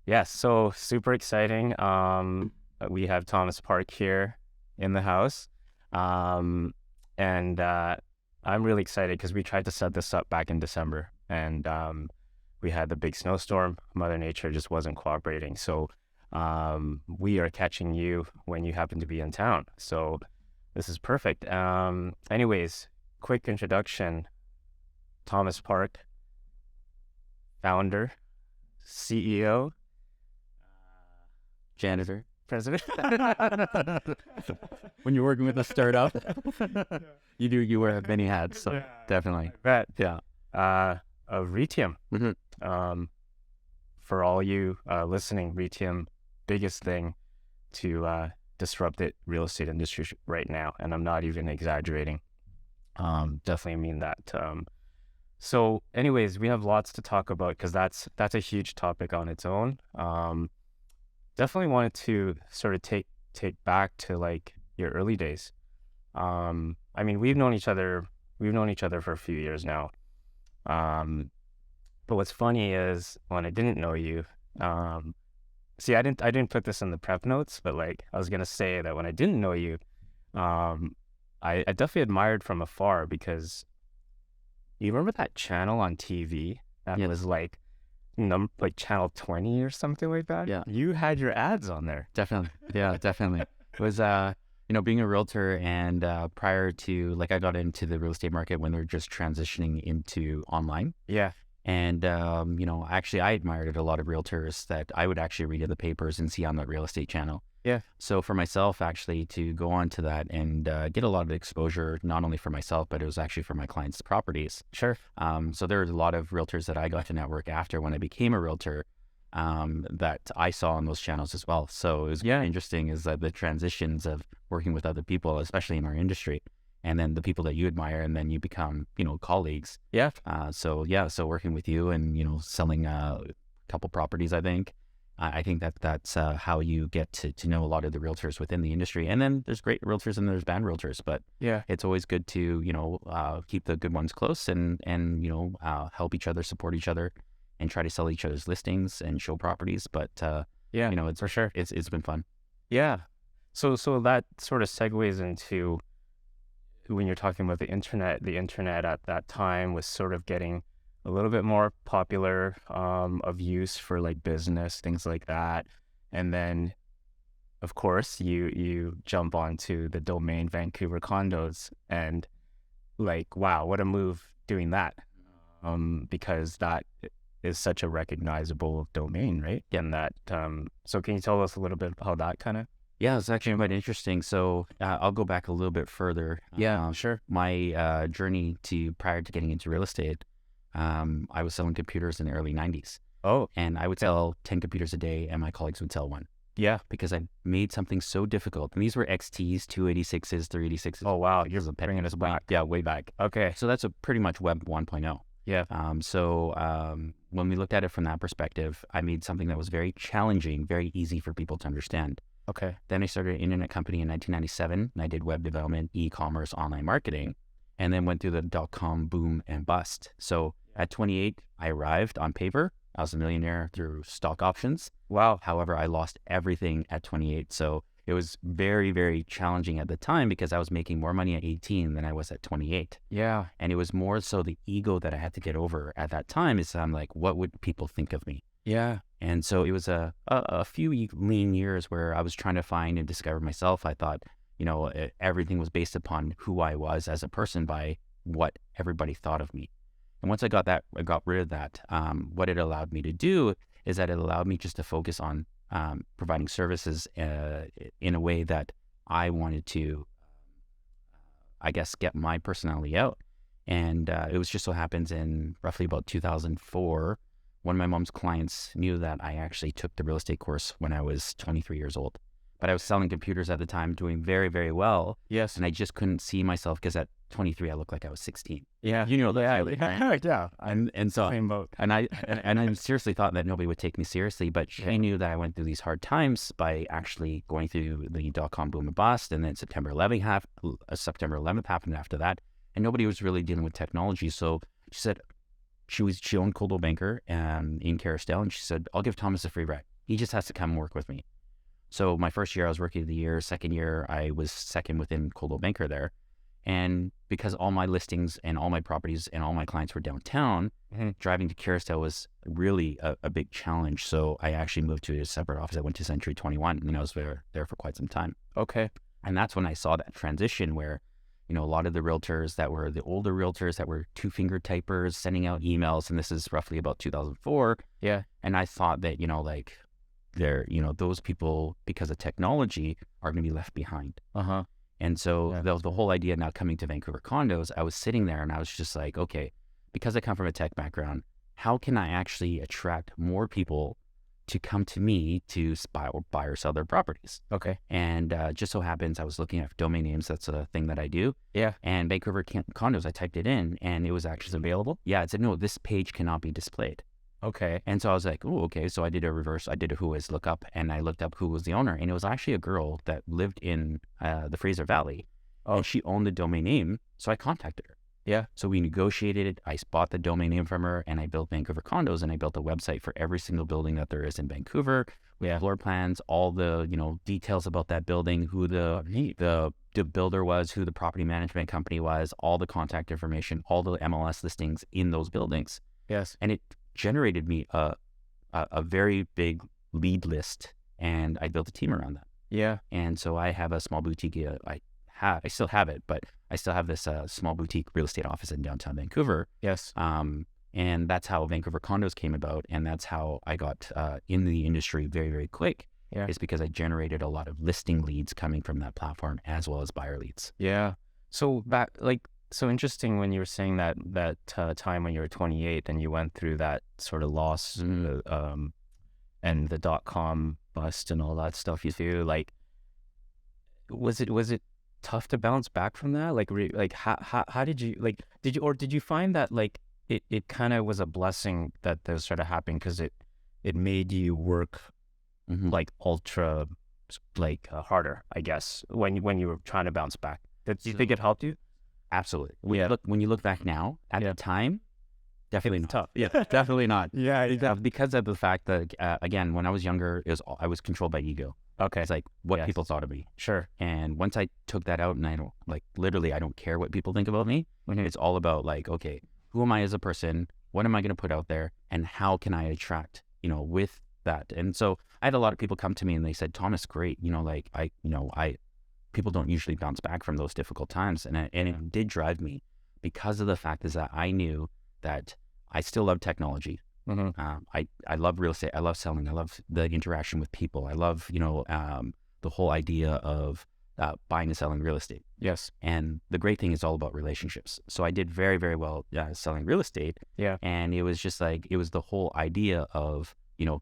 Yes, so super exciting. We have Thomas Park here in the house. Um, and I'm really excited because we tried to set this up back in December and we had the big snowstorm. Mother Nature just wasn't cooperating. So we are catching you when you happen to be in town. So this is perfect. Anyways, quick introduction. Thomas Park, founder, CEO, Janitor. president. When you're working with a startup, you wear many hats. So definitely. Bet. Yeah. Of REITIUM. For all you listening, REITIUM, biggest thing to disrupt the real estate industry right now, and I'm not even exaggerating. Definitely mean that. So, anyways, we have lots to talk about because that's a huge topic on its own. Definitely wanted to sort of take back to like your early days. I mean, we've known each other for a few years now. But what's funny is when I didn't know you, see, I didn't put this in the prep notes, but like I was gonna say that when I didn't know you, I definitely admired from afar because you remember that channel on TV that was like like channel 20 or something like that? Yeah. You had your ads on there. Definitely. Yeah, definitely. It was, being a realtor and prior to, like, I got into the real estate market when they were just transitioning into online. Yeah. And, actually, I admired a lot of realtors that I would actually read in the papers and see on the real estate channel. Yeah. So for myself, actually, to go on to that and get a lot of exposure, not only for myself, but it was actually for my clients' properties. Sure. So there was a lot of realtors that I got to network after when I became a realtor that I saw on those channels as well. So it was interesting is that the transitions of working with other people, especially in our industry, and then the people that you admire, and then you become, colleagues. Yeah. So working with you and, selling a couple properties, I think that's how you get to know a lot of the realtors within the industry. And then there's great realtors and there's bad realtors, but it's always good to, keep the good ones close and help each other, support each other, and try to sell each other's listings and show properties. But, it's for sure. It's been fun. Yeah. So that sort of segues into when you're talking about the internet at that time was sort of getting a little bit more popular, of use for like business, things like that. And then of course you jump onto the domain Vancouver condos and like, wow, what a move doing that. Because that is such a recognizable domain, right? And that, so can you tell us a little bit how that kind of? Yeah, it's actually quite interesting. So I'll go back a little bit further. Sure. My journey prior to getting into real estate, I was selling computers in the early 90s. Oh. And I would sell 10 computers a day and my colleagues would sell one. Yeah. Because I made something so difficult. And these were XTs, 286s, 386s. Oh, wow. You're bringing us back. Yeah, way back. Okay. So that's pretty much Web 1.0. Yeah. When we looked at it from that perspective, I made something that was very challenging, very easy for people to understand. Okay. Then I started an internet company in 1997, and I did web development, e-commerce, online marketing, and then went through the dot-com boom and bust. So at 28, I arrived on paper. I was a millionaire through stock options. Wow. However, I lost everything at 28. So it was very, very challenging at the time because I was making more money at 18 than I was at 28. Yeah. And it was more so the ego that I had to get over at that time is I'm like, what would people think of me? Yeah. And so it was a few lean years where I was trying to find and discover myself. I thought, everything was based upon who I was as a person by what everybody thought of me. And once I got rid of that, what it allowed me to do is that it allowed me just to focus on providing services in a way that I wanted to, I guess, get my personality out. And it was just so happens in roughly about 2004, one of my mom's clients knew that I actually took the real estate course when I was 23 years old. But I was selling computers at the time, doing very, very well. Yes. And I just couldn't see myself because at 23, I looked like I was 16. Yeah. Right? Yeah. And so, same boat. and I seriously thought that nobody would take me seriously, but she knew that I went through these hard times by actually going through the dot-com boom and bust. And then September 11th happened after that. And nobody was really dealing with technology. So she said, She owned Coldwell Banker in Caristale, and she said, I'll give Thomas a free ride. He just has to come work with me. So my first year I was Rookie of the Year. Second year I was second within Coldwell Banker there. And because all my listings and all my properties and all my clients were downtown, driving to Caristale was really a big challenge. So I actually moved to a separate office. I went to Century 21, and I was there for quite some time. Okay. And that's when I saw that transition where, a lot of the realtors that were the older realtors that were two-finger typers sending out emails, and this is roughly about 2004. Yeah. And I thought that, they're, those people, because of technology, are going to be left behind. And so the whole idea now coming to Vancouver condos, I was sitting there and I was just like, okay, because I come from a tech background, how can I actually attract more people to come to me to buy or sell their properties? Okay. And just so happens I was looking at domain names. That's a thing that I do. Yeah. And Vancouver condos, I typed it in and it was actually available. Yeah. It said, no, this page cannot be displayed. Okay. And so I was like, oh, okay. So I did a who is lookup, and I looked up who was the owner, and it was actually a girl that lived in the Fraser Valley. And she owned the domain name. So I contacted her. Yeah. So we negotiated it. I bought the domain name from her, and I built Vancouver condos, and I built a website for every single building that there is in Vancouver with floor plans, all the, details about that building, who the builder was, who the property management company was, all the contact information, all the MLS listings in those buildings. Yes. And it generated me a very big lead list, and I built a team around that. Yeah. And so I have a small boutique. I still have it, but I still have this small boutique real estate office in downtown Vancouver. Yes. And that's how Vancouver condos came about, and that's how I got in the industry very, very quick. Yeah. Is because I generated a lot of listing leads coming from that platform as well as buyer leads. Yeah. So so interesting when you were saying that time when you were 28 and you went through that sort of loss, and the .com bust and all that stuff. You feel like, was it tough to bounce back from that? How did you find that it kind of was a blessing that those started happening because it made you work ultra harder, I guess, when you were trying to bounce back? Do you think it helped you? Absolutely. When you look back now, at the time, definitely not. Tough. Yeah, definitely not. Yeah. Because of the fact that, again, when I was younger, I was controlled by ego. Okay. It's like what people thought of me. Sure. And once I took that out, and I don't, literally, I don't care what people think about me. It's all about okay, who am I as a person? What am I going to put out there? And how can I attract, with that? And so I had a lot of people come to me and they said, Thomas, great. People don't usually bounce back from those difficult times. And it did drive me, because of the fact is that I knew that I still love technology. I love real estate. I love selling. I love the interaction with people. I love, the whole idea of buying and selling real estate. Yes. And the great thing is all about relationships. So I did very, very well selling real estate. Yeah. And it was just it was the whole idea of,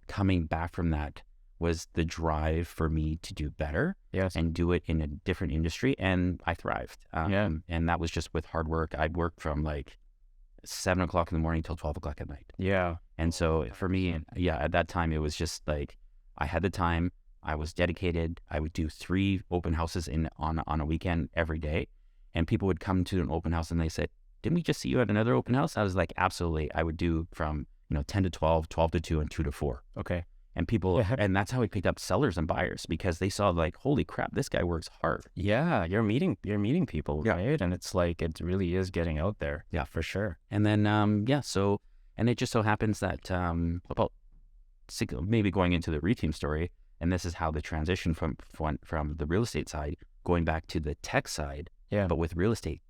coming back from that was the drive for me to do better. Yes. And do it in a different industry. And I thrived. And that was just with hard work. I worked from 7 o'clock in the morning till 12 o'clock at night. Yeah. And so for me, at that time, it was just I had the time, I was dedicated. I would do 3 open houses on a weekend every day. And people would come to an open house and they said, didn't we just see you at another open house? I was like, absolutely. I would do from, 10 to 12, 12 to 2, and 2 to 4. Okay. And people, and that's how we picked up sellers and buyers, because they saw holy crap, this guy works hard. Yeah, you're meeting people, right? And it's it really is getting out there. Yeah, for sure. And then, and it just so happens that about maybe going into the REITIUM story, and this is how the transition from the real estate side, going back to the tech side, but with real estate,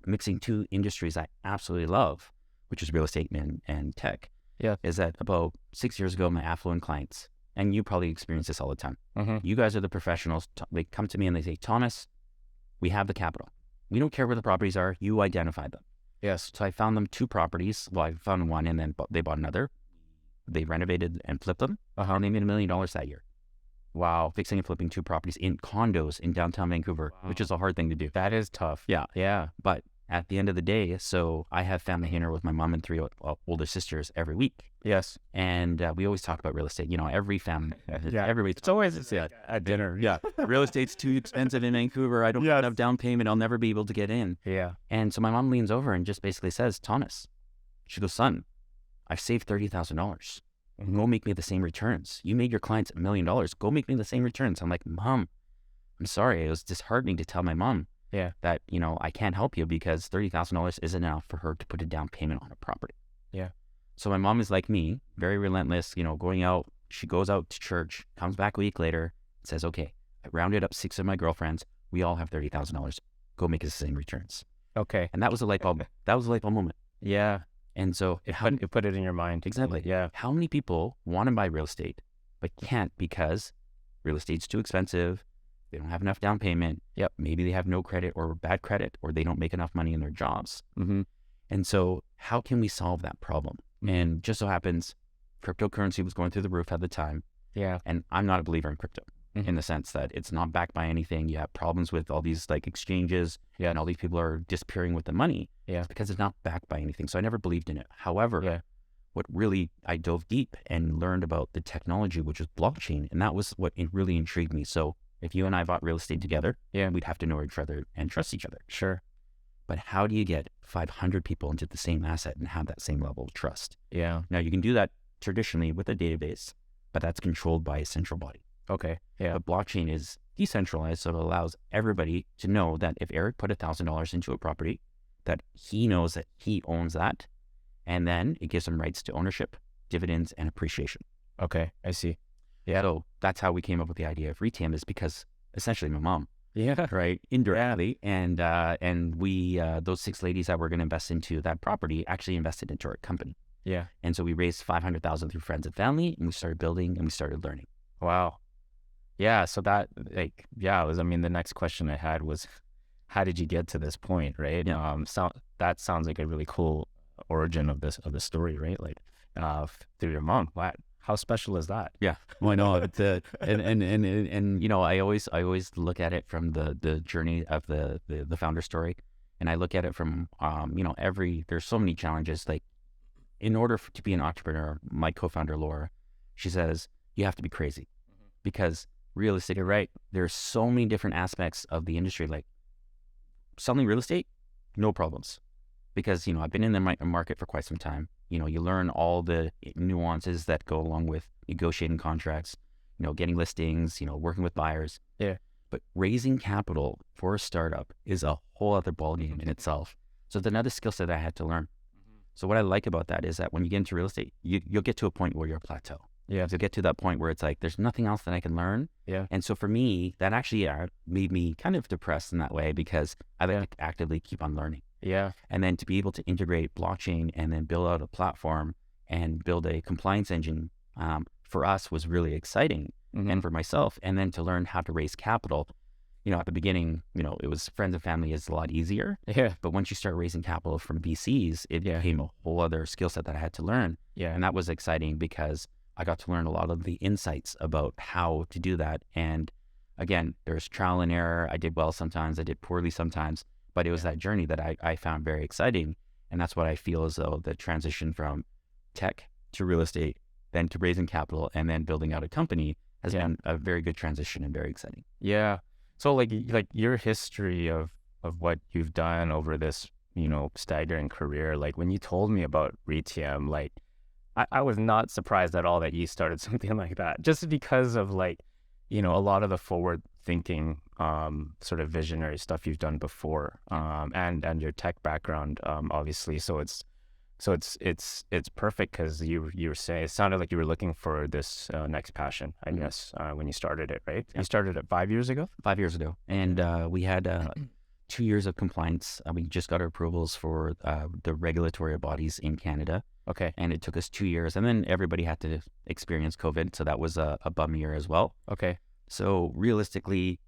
mixing 2 industries I absolutely love, which is real estate and tech. Yeah. Is that about 6 years ago, my affluent clients, and you probably experience this all the time. You guys are the professionals. They come to me and they say, Thomas, we have the capital. We don't care where the properties are. You identify them. Yes. So I found them 2 properties. Well, I found one, and then they bought another. They renovated and flipped them. And they made $1 million that year. Wow. Fixing and flipping 2 properties in condos in downtown Vancouver, which is a hard thing to do. That is tough. Yeah. Yeah. But at the end of the day, so I have family dinner with my mom and 3 older sisters every week. Yes. And we always talk about real estate. Every family, everybody. It's always at dinner. Yeah. Real estate's too expensive in Vancouver. I don't have enough down payment. I'll never be able to get in. Yeah. And so my mom leans over and just basically says, Thomas, she goes, son, I've saved $30,000. Go make me the same returns. You made your clients $1 million. Go make me the same returns. I'm like, Mom, I'm sorry. It was disheartening to tell my mom Yeah. that, you know, I can't help you because $30,000 isn't enough for her to put a down payment on a property. Yeah. So my mom is like me, very relentless, you know, going out. She goes out to church, comes back a week later, says, okay, I rounded up 6 of my girlfriends. We all have $30,000. Go make us the same returns. Okay. And that was a light bulb. That was a light bulb moment. Yeah. And so It put it in your mind. exactly. Yeah. How many people want to buy real estate but can't because real estate's too expensive? They don't have enough down payment. Yep. Maybe they have no credit or bad credit, or they don't make enough money in their jobs. Mm-hmm. And so how can we solve that problem? And just so happens, cryptocurrency was going through the roof at the time. Yeah. And I'm not a believer in crypto in the sense that it's not backed by anything. You have problems with all these like exchanges and all these people are disappearing with the money. Yeah. It's because it's not backed by anything. So I never believed in it. However, what really, I dove deep and learned about the technology, which was blockchain. And that was what really intrigued me. So if you and I bought real estate together, we'd have to know each other and trust each other. Sure. But how do you get 500 people into the same asset and have that same level of trust? Yeah. Now you can do that traditionally with a database, but that's controlled by a central body. Okay. Yeah. But blockchain is decentralized, so it allows everybody to know that if Eric put $1,000 into a property, that he knows that he owns that, and then it gives him rights to ownership, dividends, and appreciation. Okay. I see. Yeah. So that's how we came up with the idea of REITIUM, is because essentially my mom, Yeah. right, indirectly, and we those 6 ladies that were going to invest into that property actually invested into our company. Yeah. And so we raised $500,000 through friends and family, and we started building and we started learning. Wow. Yeah. So that I mean, the next question I had was, how did you get to this point? Right. Yeah. So that sounds like a really cool origin of the story, right? Like, through your mom. Wow. How special is that? Yeah. Well, no, it's and you know, I always look at it from the journey of the founder story, and I look at it from you know, there's so many challenges. Like, in order to be an entrepreneur, my co-founder Laura, she says you have to be crazy, because realistic, you're right. There's so many different aspects of the industry. Like selling real estate, no problems, because you know, I've been in the market for quite some time. You know, you learn all the nuances that go along with negotiating contracts, you know, getting listings, you know, working with buyers. Yeah. But raising capital for a startup is a whole other ballgame in itself. So it's another skill set I had to learn. So what I like about that is that when you get into real estate, you'll get to a point where you're a plateau. Yeah. You'll get to that point where it's like, there's nothing else that I can learn. Yeah. And so for me, that actually made me kind of depressed in that way, because I like to actively keep on learning. Yeah. And then to be able to integrate blockchain and then build out a platform and build a compliance engine, for us was really exciting, and for myself. And then to learn how to raise capital, you know, at the beginning, you know, it was friends and family is a lot easier. Yeah. But once you start raising capital from VCs, it became a whole other skill set that I had to learn. Yeah. And that was exciting because I got to learn a lot of the insights about how to do that. And again, there's trial and error. I did well sometimes, I did poorly sometimes, but it was that journey that I found very exciting. And that's what I feel as though the transition from tech to real estate, then to raising capital, and then building out a company has been a very good transition and very exciting. Yeah. So like your history of what you've done over this, you know, staggering career, like when you told me about REITIUM, like I was not surprised at all that you started something like that, just because of like, you know, a lot of the forward thinking, sort of visionary stuff you've done before, and your tech background, obviously. So it's perfect, because you were saying, it sounded like you were looking for this next passion, I guess, when you started it, right? You started it 5 years ago? 5 years ago. And we had 2 years of compliance. We just got our approvals for the regulatory bodies in Canada. Okay. And it took us 2 years. And then everybody had to experience COVID. So that was a bum year as well. Okay. So realistically,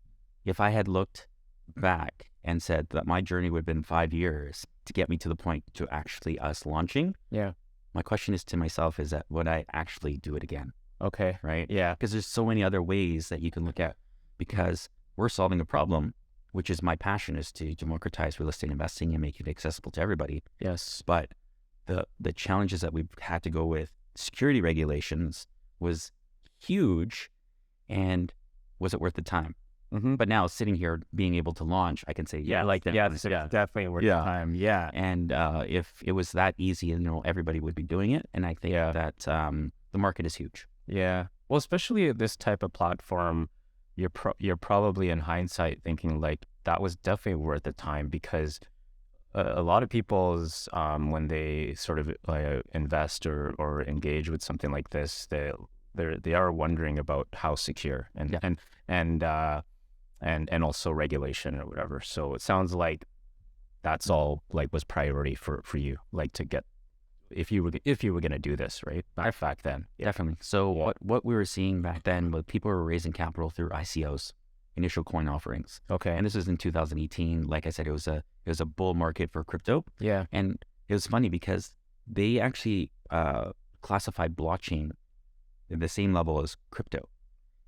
if I had looked back and said that my journey would have been 5 years to get me to the point to actually us launching, my question is to myself is that would I actually do it again? Okay. Right? Yeah. Because there's so many other ways that you can look at, because we're solving a problem, which is my passion, is to democratize real estate investing and make it accessible to everybody. Yes. But the challenges that we've had to go with security regulations was huge. And was it worth the time? Mm-hmm. But now sitting here being able to launch, I can say, yeah, like that. Yeah, this is definitely worth the time. Yeah. And if it was that easy, you know, everybody would be doing it. And I think that the market is huge. Yeah. Well, especially at this type of platform, you're probably in hindsight thinking like that was definitely worth the time, because a lot of people's when they sort of invest or engage with something like this, they are wondering about how secure and also regulation or whatever. So it sounds like that's all like was priority for you, like to get if you were going to do this, right? Back then. Yeah. Definitely. So what we were seeing back then was people were raising capital through ICOs, initial coin offerings. Okay. And this was in 2018. Like I said, it was a bull market for crypto. Yeah. And it was funny because they actually classified blockchain at the same level as crypto.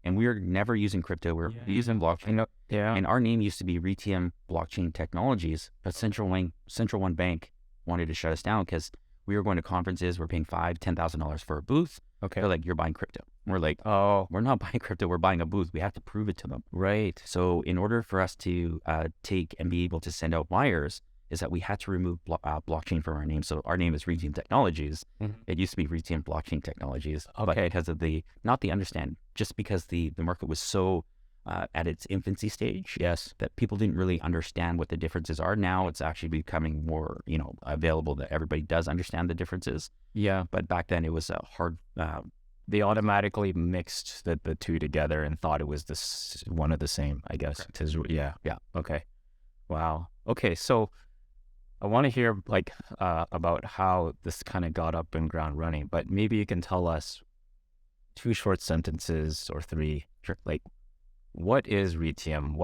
And we were never using crypto. We were using blockchain. Yeah. And our name used to be REITIUM Blockchain Technologies, but Central One Bank wanted to shut us down because we were going to conferences. We're paying $5,000-$10,000 for a booth. Okay. They're like, you're buying crypto. We're like, oh, we're not buying crypto. We're buying a booth. We have to prove it to them. Right. So in order for us to take and be able to send out wires, is that we had to remove blockchain from our name. So our name is REITIUM Technologies. Mm-hmm. It used to be REITIUM Blockchain Technologies. Okay. But because of just because the market was so at its infancy stage, that people didn't really understand what the differences are. Now it's actually becoming more, available that everybody does understand the differences. Yeah. But back then it was a hard. They automatically mixed the two together and thought it was one of the same, I guess. Yeah. Okay. Wow. Okay. So I want to hear about how this kind of got up and ground running, but maybe you can tell us 2 short sentences or 3. Sure. Like, what is REITIUM?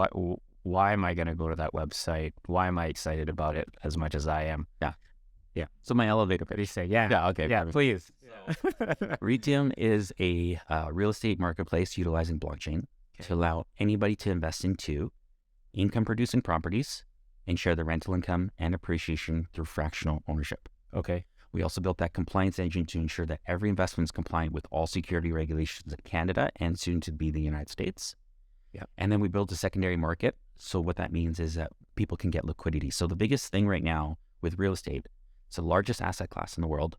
Why am I going to go to that website? Why am I excited about it as much as I am? Yeah. So my elevator pitch. What do you say? Yeah. Yeah. Okay. Yeah. Please. REITIUM is a real estate marketplace utilizing blockchain to allow anybody to invest into income-producing properties and share the rental income and appreciation through fractional ownership. Okay. We also built that compliance engine to ensure that every investment is compliant with all security regulations in Canada and soon to be the United States. Yeah. And then we built a secondary market. So what that means is that people can get liquidity. So the biggest thing right now with real estate, it's the largest asset class in the world.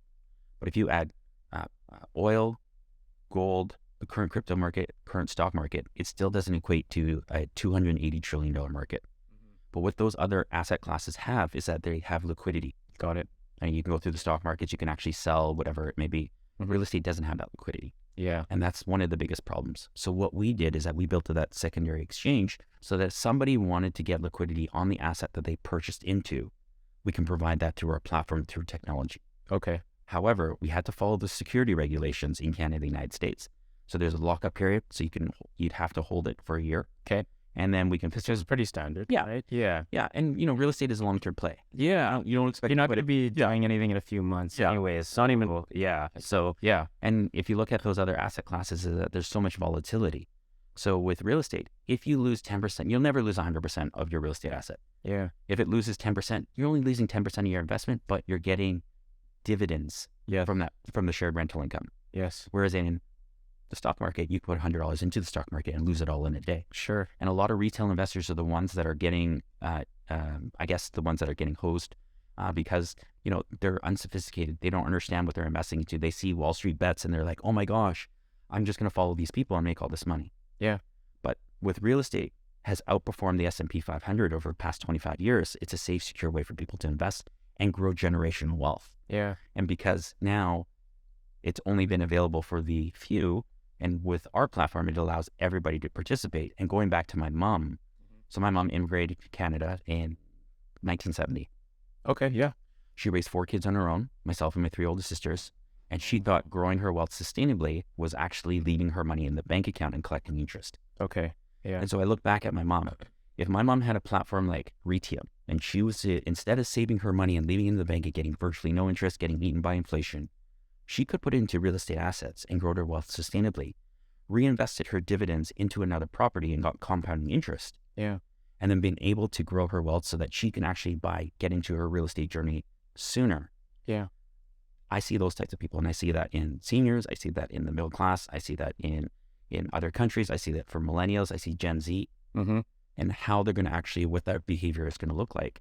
But if you add oil, gold, the current crypto market, current stock market, it still doesn't equate to a $280 trillion market. Mm-hmm. But what those other asset classes have is that they have liquidity. Got it. And you can go through the stock markets, you can actually sell whatever it may be. Mm-hmm. Real estate doesn't have that liquidity. Yeah. And that's one of the biggest problems. So what we did is that we built that secondary exchange so that if somebody wanted to get liquidity on the asset that they purchased into, we can provide that through our platform through technology. Okay. However, we had to follow the security regulations in Canada and the United States. So there's a lockup period. So you'd have to hold it for a year. Okay. And then we can... Which is pretty standard. Yeah. Right? Yeah. Yeah. And, real estate is a long-term play. Yeah. You don't expect... You're not going to be doing anything in a few months anyways. It's not even... Well, yeah. So... Yeah. And if you look at those other asset classes, is that there's so much volatility. So with real estate, if you lose 10%, you'll never lose 100% of your real estate asset. Yeah. If it loses 10%, you're only losing 10% of your investment, but you're getting dividends from the shared rental income. Yes. Whereas in the stock market, you put $100 into the stock market and lose it all in a day. Sure. And a lot of retail investors are the ones that are getting, the ones that are getting hosed because, they're unsophisticated. They don't understand what they're investing into. They see Wall Street bets and they're like, oh my gosh, I'm just going to follow these people and make all this money. Yeah. But with real estate has outperformed the S&P 500 over the past 25 years. It's a safe, secure way for people to invest and grow generational wealth. Yeah. And because now it's only been available for the few, and with our platform, it allows everybody to participate. And going back to my mom, so my mom immigrated to Canada in 1970. Okay, yeah. She raised 4 kids on her own, myself and my 3 older sisters. And she thought growing her wealth sustainably was actually leaving her money in the bank account and collecting interest. Okay, yeah. And so I look back at my mom. If my mom had a platform like REITIUM, and she was, instead of saving her money and leaving it in the bank and getting virtually no interest, getting eaten by inflation, she could put it into real estate assets and grow her wealth sustainably, reinvested her dividends into another property and got compounding interest. Yeah. And then being able to grow her wealth so that she can actually get into her real estate journey sooner. Yeah. I see those types of people, and I see that in seniors. I see that in the middle class. I see that in other countries. I see that for millennials. I see Gen Z. Mm-hmm. and how they're going to actually, what that behavior is going to look like.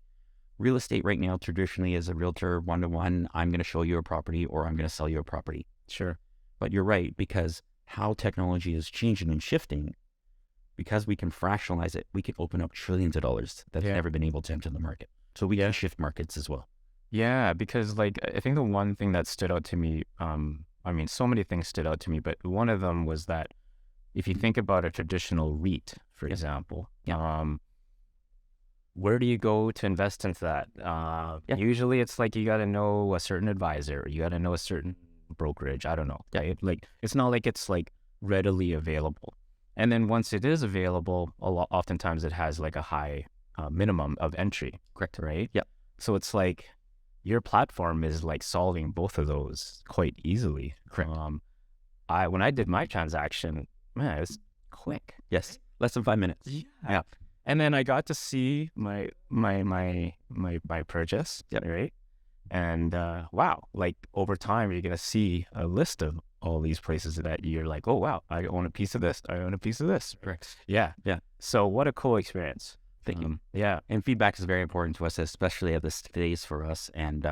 Real estate right now traditionally is a realtor one-to-one. I'm going to show you a property or I'm going to sell you a property. Sure. But you're right, because how technology is changing and shifting, because we can fractionalize it, we can open up trillions of dollars that's never been able to enter the market. So we can shift markets as well. Yeah, because like I think the one thing that stood out to me, I mean, so many things stood out to me, but one of them was that if you think about a traditional REIT, for example, where do you go to invest into that? Usually it's like you got to know a certain advisor, you got to know a certain brokerage. I don't know. Right? Like it's not like it's like readily available. And then once it is available, oftentimes it has like a high minimum of entry. Correct. Right? Yeah. So it's like your platform is like solving both of those quite easily. Correct. When I did my transaction, man, it was quick. Yes. Less than 5 minutes. Yeah. And then I got to see my purchase. Right. And wow, like over time, you're gonna see a list of all these places that you're like, oh wow, I own a piece of this. I own a piece of this. Correct. Yeah. So what a cool experience. Thank you. Yeah. And feedback is very important to us, especially at this phase for us. And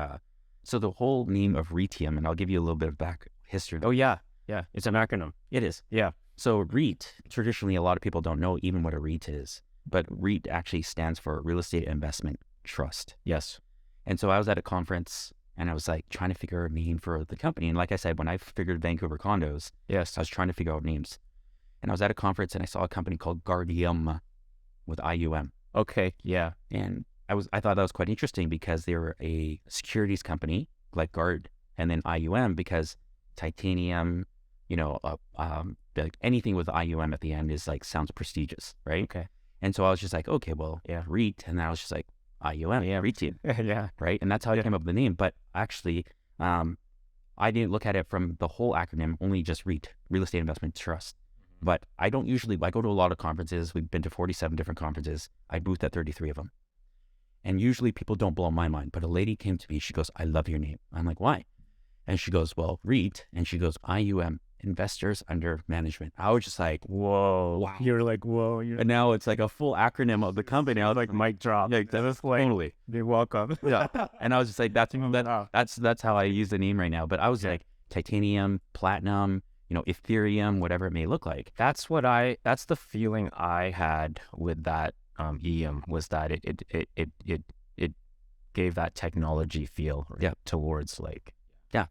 so the whole name of REITIUM, and I'll give you a little bit of back history. Oh yeah. Yeah. It's an acronym. It is. Yeah. So REIT, traditionally, a lot of people don't know even what a REIT is, but REIT actually stands for Real Estate Investment Trust. Yes. And so I was at a conference and I was like trying to figure out a name for the company. And like I said, when I figured Vancouver condos, yes, I was trying to figure out names. And I was at a conference and I saw a company called REITIUM with IUM. Okay. Yeah. And I thought that was quite interesting because they were a securities company like Guard, and then IUM because titanium, like anything with IUM at the end is like sounds prestigious, right? Okay. And so I was just like, okay, well, REIT, and I was just like IUM, REITIUM, yeah, right? And that's how I came up with the name. But actually, I didn't look at it from the whole acronym, only just REIT, Real Estate Investment Trust. But I don't usually, I go to a lot of conferences. We've been to 47 different conferences. I booth at 33 of them. And usually people don't blow my mind. But a lady came to me. She goes, I love your name. I'm like, why? And she goes, well, REIT. And she goes, IUM, Investors Under Management. I was just like, whoa. Wow. You're like, whoa. And now it's like a full acronym of the company. I was like, mic drop. Yeah, that was like, totally. You're welcome. Yeah. And I was just like, that's how I use the name right now. But I was like, titanium, platinum, Ethereum, whatever it may look like. That's the feeling I had with that EM, was that it gave that technology feel towards like, that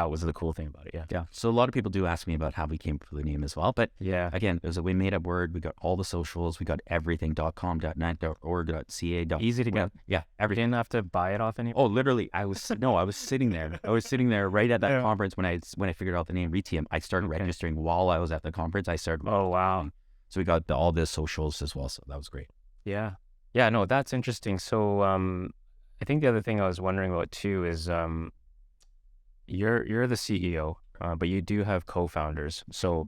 was the cool thing about it. Yeah. So a lot of people do ask me about how we came up with the name as well. But again, we made up word. We got all the socials. We got everything, .com, .net, .org, .ca. Easy to get. Yeah. Everything. Didn't have to buy it off anyone. Oh, literally. I was sitting there. I was sitting there right at that conference when I figured out the name REITIUM. I started registering while I was at the conference. Oh, wow. So we got all the socials as well. So that was great. Yeah. Yeah, no, that's interesting. So I think the other thing I was wondering about too is you're the CEO, but you do have co-founders. So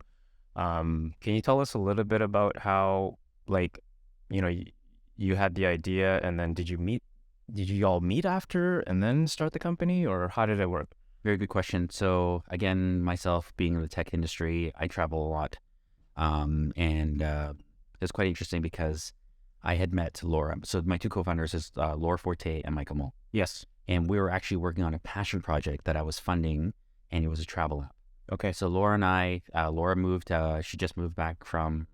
can you tell us a little bit about how, like, you had the idea and then did you all meet after and then start the company, or how did it work? Very good question. So again, myself being in the tech industry, I travel a lot. And it's quite interesting because I had met Laura. So my two co-founders is Laura Forte and Michael Mull. Yes. And we were actually working on a passion project that I was funding, and it was a travel app. Okay. So Laura and I, Laura moved, she just moved back from,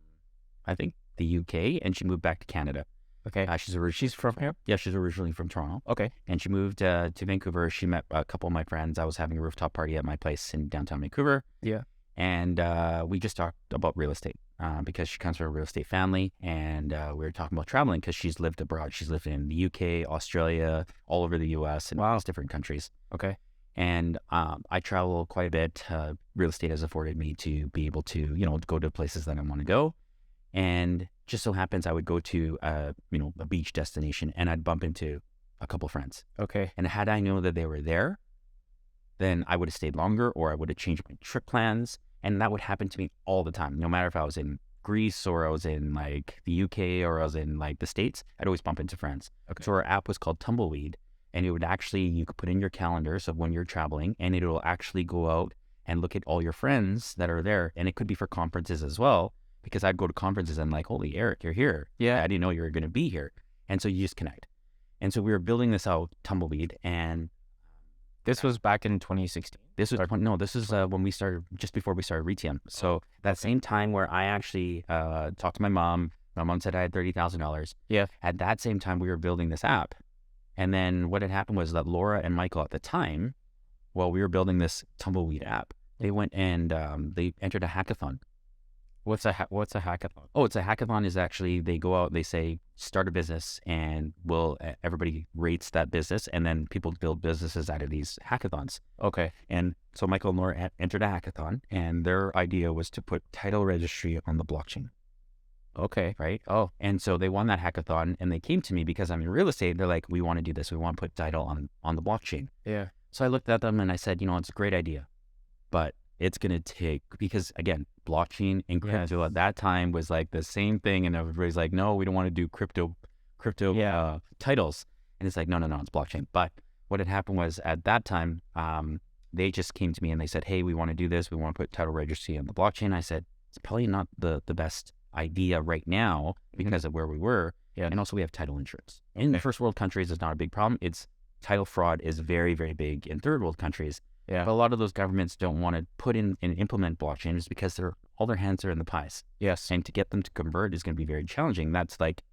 I think, the UK, and she moved back to Canada. Okay. She's from here? Yeah, she's originally from Toronto. Okay. And she moved to Vancouver. She met a couple of my friends. I was having a rooftop party at my place in downtown Vancouver. Yeah. And we just talked about real estate because she comes from a real estate family. And we were talking about traveling because she's lived abroad. She's lived in the UK, Australia, all over the US, and all different countries. Okay. And I travel quite a bit. Real estate has afforded me to be able to, go to places that I want to go. And just so happens I would go to, a beach destination, and I'd bump into a couple friends. Okay. And had I known that they were there, then I would have stayed longer, or I would have changed my trip plans. And that would happen to me all the time. No matter if I was in Greece or I was in like the UK or I was in like the States, I'd always bump into friends. Okay. So our app was called Tumbleweed, and it would actually, you could put in your calendars of when you're traveling, and it will actually go out and look at all your friends that are there. And it could be for conferences as well, because I'd go to conferences and like, holy Eric, you're here. Yeah. I didn't know you were going to be here. And so you just connect. And so we were building this out, Tumbleweed, and This was back in 2016. this was when we started, just before we started REITIUM. So that same time where I actually talked to my mom. My mom said I had $30,000. Yeah. At that same time, we were building this app. And then what had happened was that Laura and Michael at the time, while we were building this Tumbleweed app, they went and they entered a hackathon. What's a hackathon? Oh, it's a hackathon is actually, they go out, they say, start a business, and everybody rates that business, and then people build businesses out of these hackathons. Okay. And so Michael and Laura entered a hackathon, and their idea was to put title registry on the blockchain. Okay. Right? Oh. And so they won that hackathon, and they came to me because I'm in real estate. They're like, we want to do this. We want to put title on the blockchain. Yeah. So I looked at them and I said, it's a great idea, but it's going to take, because again, blockchain and crypto at that time was like the same thing. And everybody's like, no, we don't want to do crypto titles. And it's like, no, it's blockchain. But what had happened was at that time, they just came to me and they said, hey, we want to do this. We want to put title registry on the blockchain. I said, it's probably not the best idea right now because of where we were. Yeah. And also we have title insurance. In the first world countries, it's not a big problem. It's title fraud is very, very big in third world countries. Yeah. But a lot of those governments don't want to put in and implement blockchains because all their hands are in the pies. Yes. And to get them to convert is going to be very challenging. That's like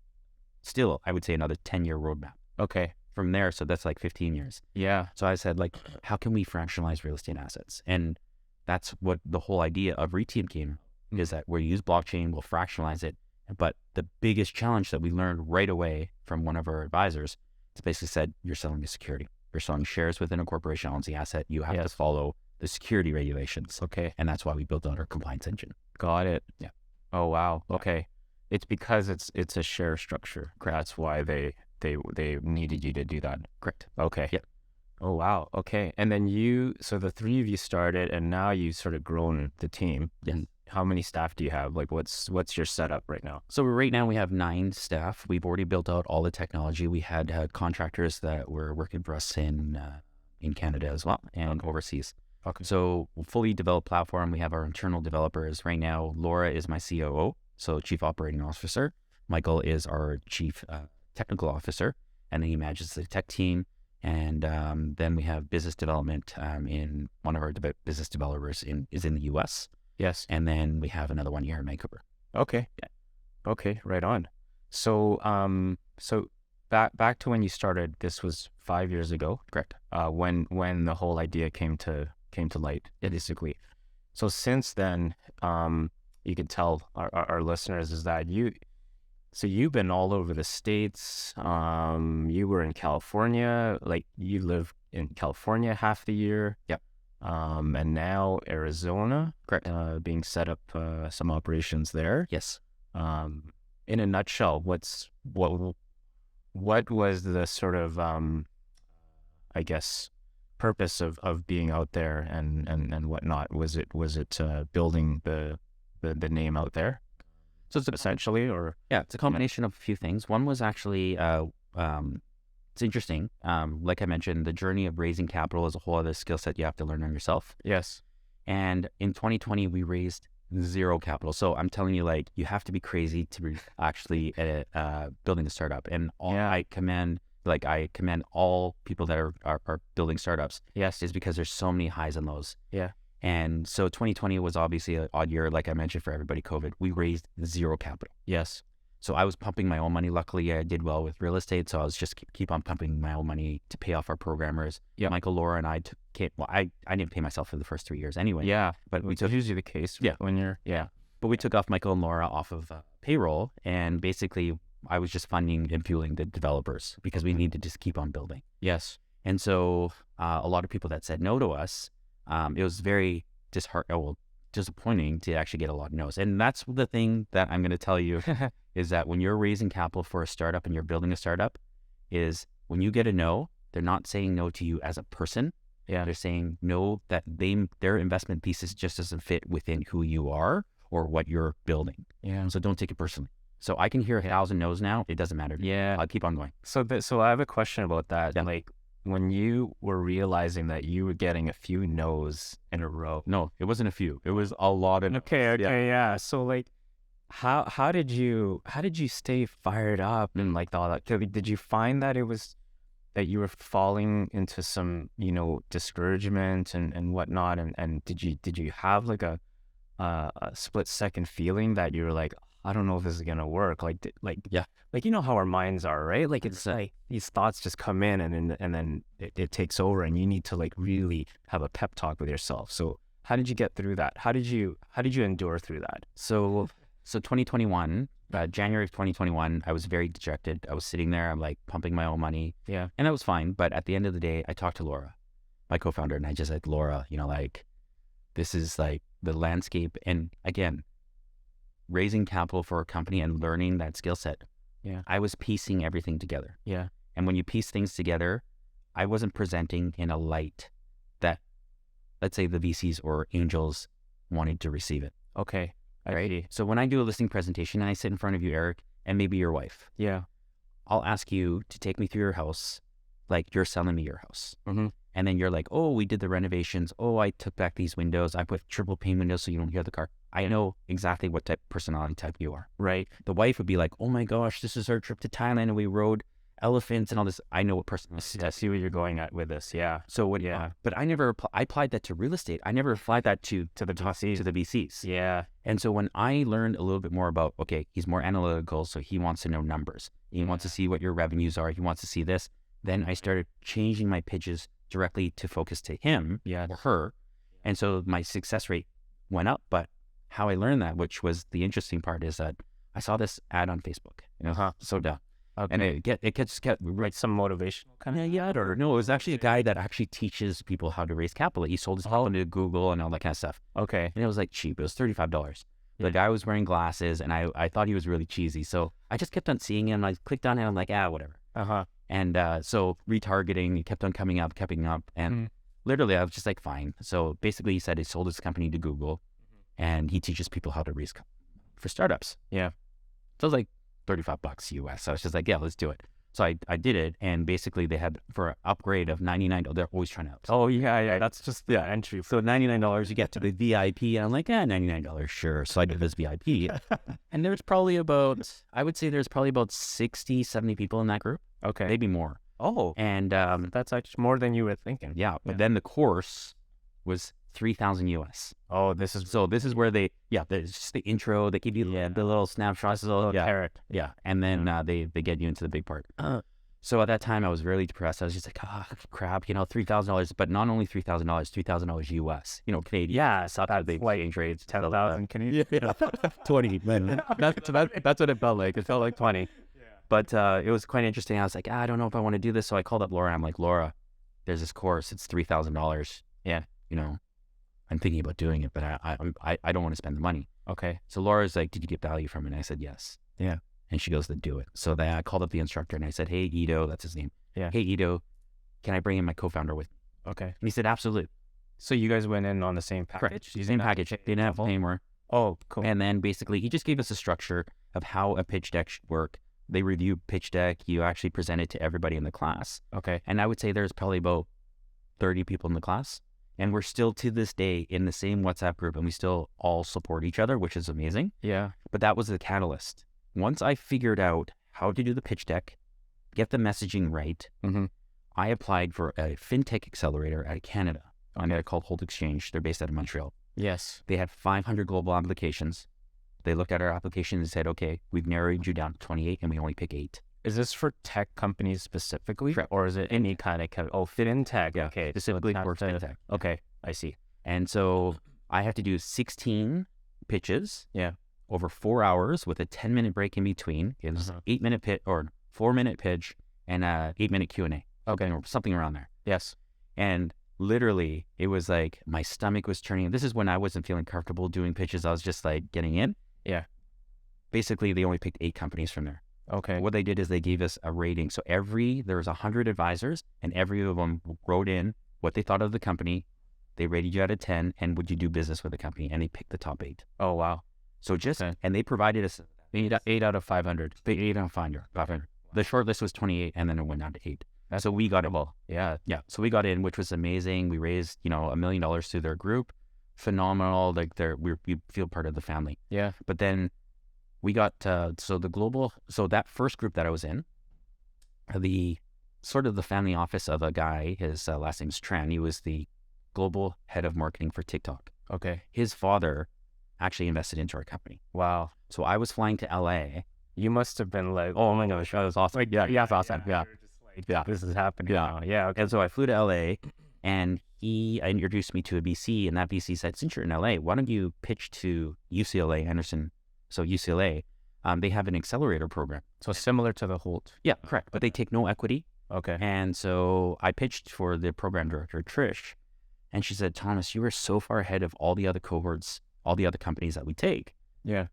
still, I would say, another 10-year roadmap. Okay. From there, so that's like 15 years. Yeah. So I said, like, how can we fractionalize real estate assets? And that's what the whole idea of REITIUM came, is that we'll use blockchain, we'll fractionalize it. But the biggest challenge that we learned right away from one of our advisors is basically said, you're selling a security. You're selling shares within a corporation owns the asset. You have to follow the security regulations. Okay. And that's why we built out our compliance engine. Got it. Yeah. Oh, wow. Okay. It's because it's a share structure. Correct. That's why they needed you to do that. Correct. Okay. Yep. Oh, wow. Okay. And then so the three of you started, and now you sort of grown the team. Yes. How many staff do you have? Like, what's your setup right now? So right now we have 9 staff. We've already built out all the technology. We had contractors that were working for us in Canada as well and overseas. Okay. So fully developed platform. We have our internal developers right now. Laura is my COO, so Chief Operating Officer. Michael is our Chief Technical Officer, and then he manages the tech team. And then we have business development. In one of our business developers is in the U.S. Yes. And then we have another one here in Vancouver. Okay. Yeah. Okay. Right on. So so back to when you started. This was 5 years ago. Correct. When the whole idea came to light, basically. So since then, you can tell our listeners is that you've been all over the States. You were in California, like you live in California half the year. Yep. And now Arizona. Correct. Being set up some operations there. Yes. In a nutshell, what was the sort of I guess purpose of being out there and whatnot? Was it building the name out there? So it's essentially, or it's a combination of a few things. One was actually it's interesting. Like I mentioned, the journey of raising capital is a whole other skill set you have to learn on yourself. Yes. And in 2020, we raised zero capital. So I'm telling you, like, you have to be crazy to be actually building a startup. And I commend all people that are building startups. Yes. Is because there's so many highs and lows. Yeah. And so 2020 was obviously an odd year. Like I mentioned, for everybody, COVID, we raised zero capital. Yes. So I was pumping my own money. Luckily, I did well with real estate, so I was just keep on pumping my own money to pay off our programmers. Yeah. Michael, Laura, and I I didn't pay myself for the first 3 years anyway. Yeah, but it's usually the case. Yeah. When you're But we took off Michael and Laura off of payroll, and basically I was just funding and fueling the developers because we needed to just keep on building. Yes. And so a lot of people that said no to us, it was very disappointing to actually get a lot of no's. And that's the thing that I'm going to tell you is that when you're raising capital for a startup and you're building a startup, is when you get a no, they're not saying no to you as a person. Yeah. They're saying no, that their investment thesis just doesn't fit within who you are or what you're building. Yeah. So don't take it personally. So I can hear 1,000 no's now. It doesn't matter. Yeah. I'll keep on going. So I have a question about that. Yeah. Like, when you were realizing that you were getting a few no's in a row. No, it wasn't a few. It was a lot of no's. Okay. Yeah. So like, how did you stay fired up and like all that? Did you find that it was that you were falling into some, discouragement and whatnot, and did you have like a split second feeling that you were like, I don't know if this is gonna work, Yeah. like how our minds are, right? Like it's like these thoughts just come in and then it takes over, and you need to like really have a pep talk with yourself. So how did you get through that? How did you endure through that? So 2021, January of 2021, I was very dejected. I was sitting there, I'm like pumping my own money, Yeah. and that was fine. But at the end of the day, I talked to Laura, my co-founder, and I just said, Laura, like this is like the landscape. And again, raising capital for a company and learning that skill set, Yeah. I was piecing everything together. Yeah. And when you piece things together, I wasn't presenting in a light that, let's say, the VCs or angels wanted to receive it. Okay. I Right. see. So when I do a listing presentation and I sit in front of you, Eric, and maybe your wife, Yeah. I'll ask you to take me through your house like you're selling me your house. Mm-hmm. And then you're like, oh, we did the renovations. Oh, I took back these windows. I put triple pane windows so you don't hear the car. I know exactly what personality type you are. Right. The wife would be like, oh my gosh, this is our trip to Thailand and we rode elephants and all this. I know what personality. I see what you're going at with this. Yeah. So what? Yeah. But I never. I applied that to real estate. I never applied that to To the VCs. the VCs. Yeah. And so when I learned a little bit more about, okay, he's more analytical, so he wants to know numbers. He wants to see what your revenues are. He wants to see this. Then I started changing my pitches directly to focus to him Yeah. or her. And so my success rate went up. But how I learned that, which was the interesting part, is that I saw this ad on Facebook. So dumb. Okay. And it gets Like some motivational kind of yeah, or no, it was actually a guy that actually teaches people how to raise capital. He sold his company to Google and all that kind of stuff. Okay. And it was like cheap. It was $35. Yeah. The guy was wearing glasses, and I thought he was really cheesy. So I just kept on seeing him. I clicked on it. I'm like, whatever. Uh-huh. And so retargeting, it kept on coming up. And literally, I was just like, fine. So basically, he said he sold his company to Google, and he teaches people how to raise for startups. Yeah. So it was like $35 US. So I was just like, yeah, let's do it. So I did it, and basically they had for an upgrade of $99. They're always trying to. Oh yeah. That's just the entry. So $99, you get to the VIP, and I'm like, $99, sure. So I did this VIP, and there's probably about, I would say there's probably about 60, 70 people in that group, Okay. maybe more. Oh, And that's actually more than you were thinking. yeah, but Yeah. then the course was $3,000 US. Oh, this is So this is where there's just the intro. They give you the little snapshots, a little carrot. yeah, and then they get you into the big part. So at that time, I was really depressed. I was just like, crap, $3,000, but not only $3,000, $3,000 US, Canadian. Yeah, so that's big like exchange rates. 10,000 Canadian. Yeah, 20, man. That's what it felt like. It felt like 20. But it was quite interesting. I was like, I don't know if I want to do this. So I called up Laura. I'm like, Laura, there's this course. It's $3,000. Yeah. I'm thinking about doing it, but I don't want to spend the money. Okay. So Laura's like, did you get value from it? And I said, yes. Yeah. And she goes, then do it. So then I called up the instructor and I said, hey, Ido, that's his name. Yeah. Hey, Ido, can I bring in my co-founder with me? Okay. And he said, absolutely. So you guys went in on the same package? Correct. Same package. They didn't have to pay more. Oh, cool. And then basically he just gave us a structure of how a pitch deck should work. They review pitch deck. You actually present it to everybody in the class. Okay. And I would say there's probably about 30 people in the class. And we're still to this day in the same WhatsApp group, and we still all support each other, which is amazing. Yeah. But that was the catalyst. Once I figured out how to do the pitch deck, get the messaging right, I applied for a fintech accelerator out of Canada. They're called Hold Exchange. They're based out of Montreal. Yes. They had 500 global applications. They looked at our application and said, okay, we've narrowed you down to 28 and we only pick 8. Is this for tech companies specifically? Correct. Or is it any kind of, fintech? Yeah. Okay. Specifically for fintech. Okay. I see. And so I had to do 16 pitches. Yeah. Over 4 hours with a 10-minute break in between. It was 8-minute pitch or 4-minute pitch and a 8-minute Q&A. Okay. Or something around there. Yes. And literally it was like my stomach was turning. This is when I wasn't feeling comfortable doing pitches. I was just like getting in. Yeah. Basically they only picked 8 companies from there. Okay. What they did is they gave us a rating. So there was 100 advisors and every of them wrote in what they thought of the company. They rated you out of 10 and would you do business with the company? And they picked the top 8. Oh, wow. So and they provided us 8 out of 500. 8 out of 500. The short list was 28 and then it went down to 8. So we got it. Yeah. Yeah. So we got in, which was amazing. We raised, $1 million through their group. Phenomenal. Like we feel part of the family. Yeah. But then we got, so that first group that I was in, the sort of the family office of a guy, his last name is Tran. He was the global head of marketing for TikTok. Okay. His father actually invested into our company. Wow. So I was flying to LA. You must have been like, Oh my gosh, that was awesome. like, Yeah, it's awesome. Yeah. you're just like, this is happening now. Yeah. Okay. And so I flew to LA, and he introduced me to a VC, and that VC said, since you're in LA, why don't you pitch to UCLA, Henderson? So UCLA, they have an accelerator program. So similar to the Holt. Yeah, correct. But they take no equity. Okay. And so I pitched for the program director, Trish, and she said, Thomas, you are so far ahead of all the other cohorts, all the other companies that we take. Yeah.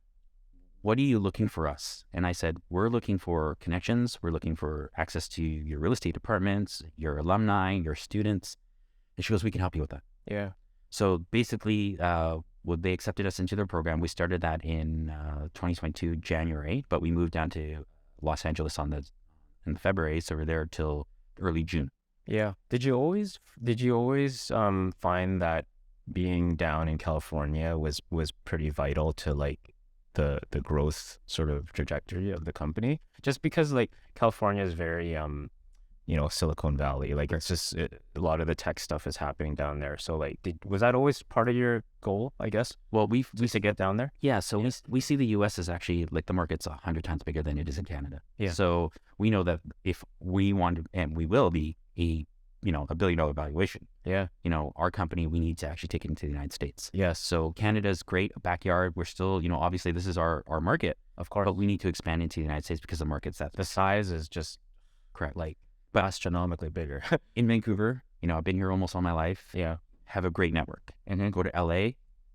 What are you looking for us? And I said, we're looking for connections. We're looking for access to your real estate departments, your alumni, your students. And she goes, we can help you with that. Yeah. So basically, they accepted us into their program. We started that in 2022, January, but we moved down to Los Angeles in February. So we're there till early June. Yeah. Did you always find that being down in California was pretty vital to like the growth sort of trajectory of the company? Just because like California is very Silicon Valley, like it's just a lot of the tech stuff is happening down there. So like was that always part of your goal, I guess? Well, we to get down there? Yeah, so we see the US as actually like the market's 100 times bigger than it is in Canada. Yeah. So we know that if we want to, and we will be a $1 billion valuation. Yeah. Our company, we need to actually take it into the United States. Yes. So Canada's great, backyard. We're still, obviously this is our market, Of course. but we need to expand into the United States because the market's that The size is just correct. but astronomically bigger. In Vancouver, I've been here almost all my life. Yeah. Have a great network. And then go to LA,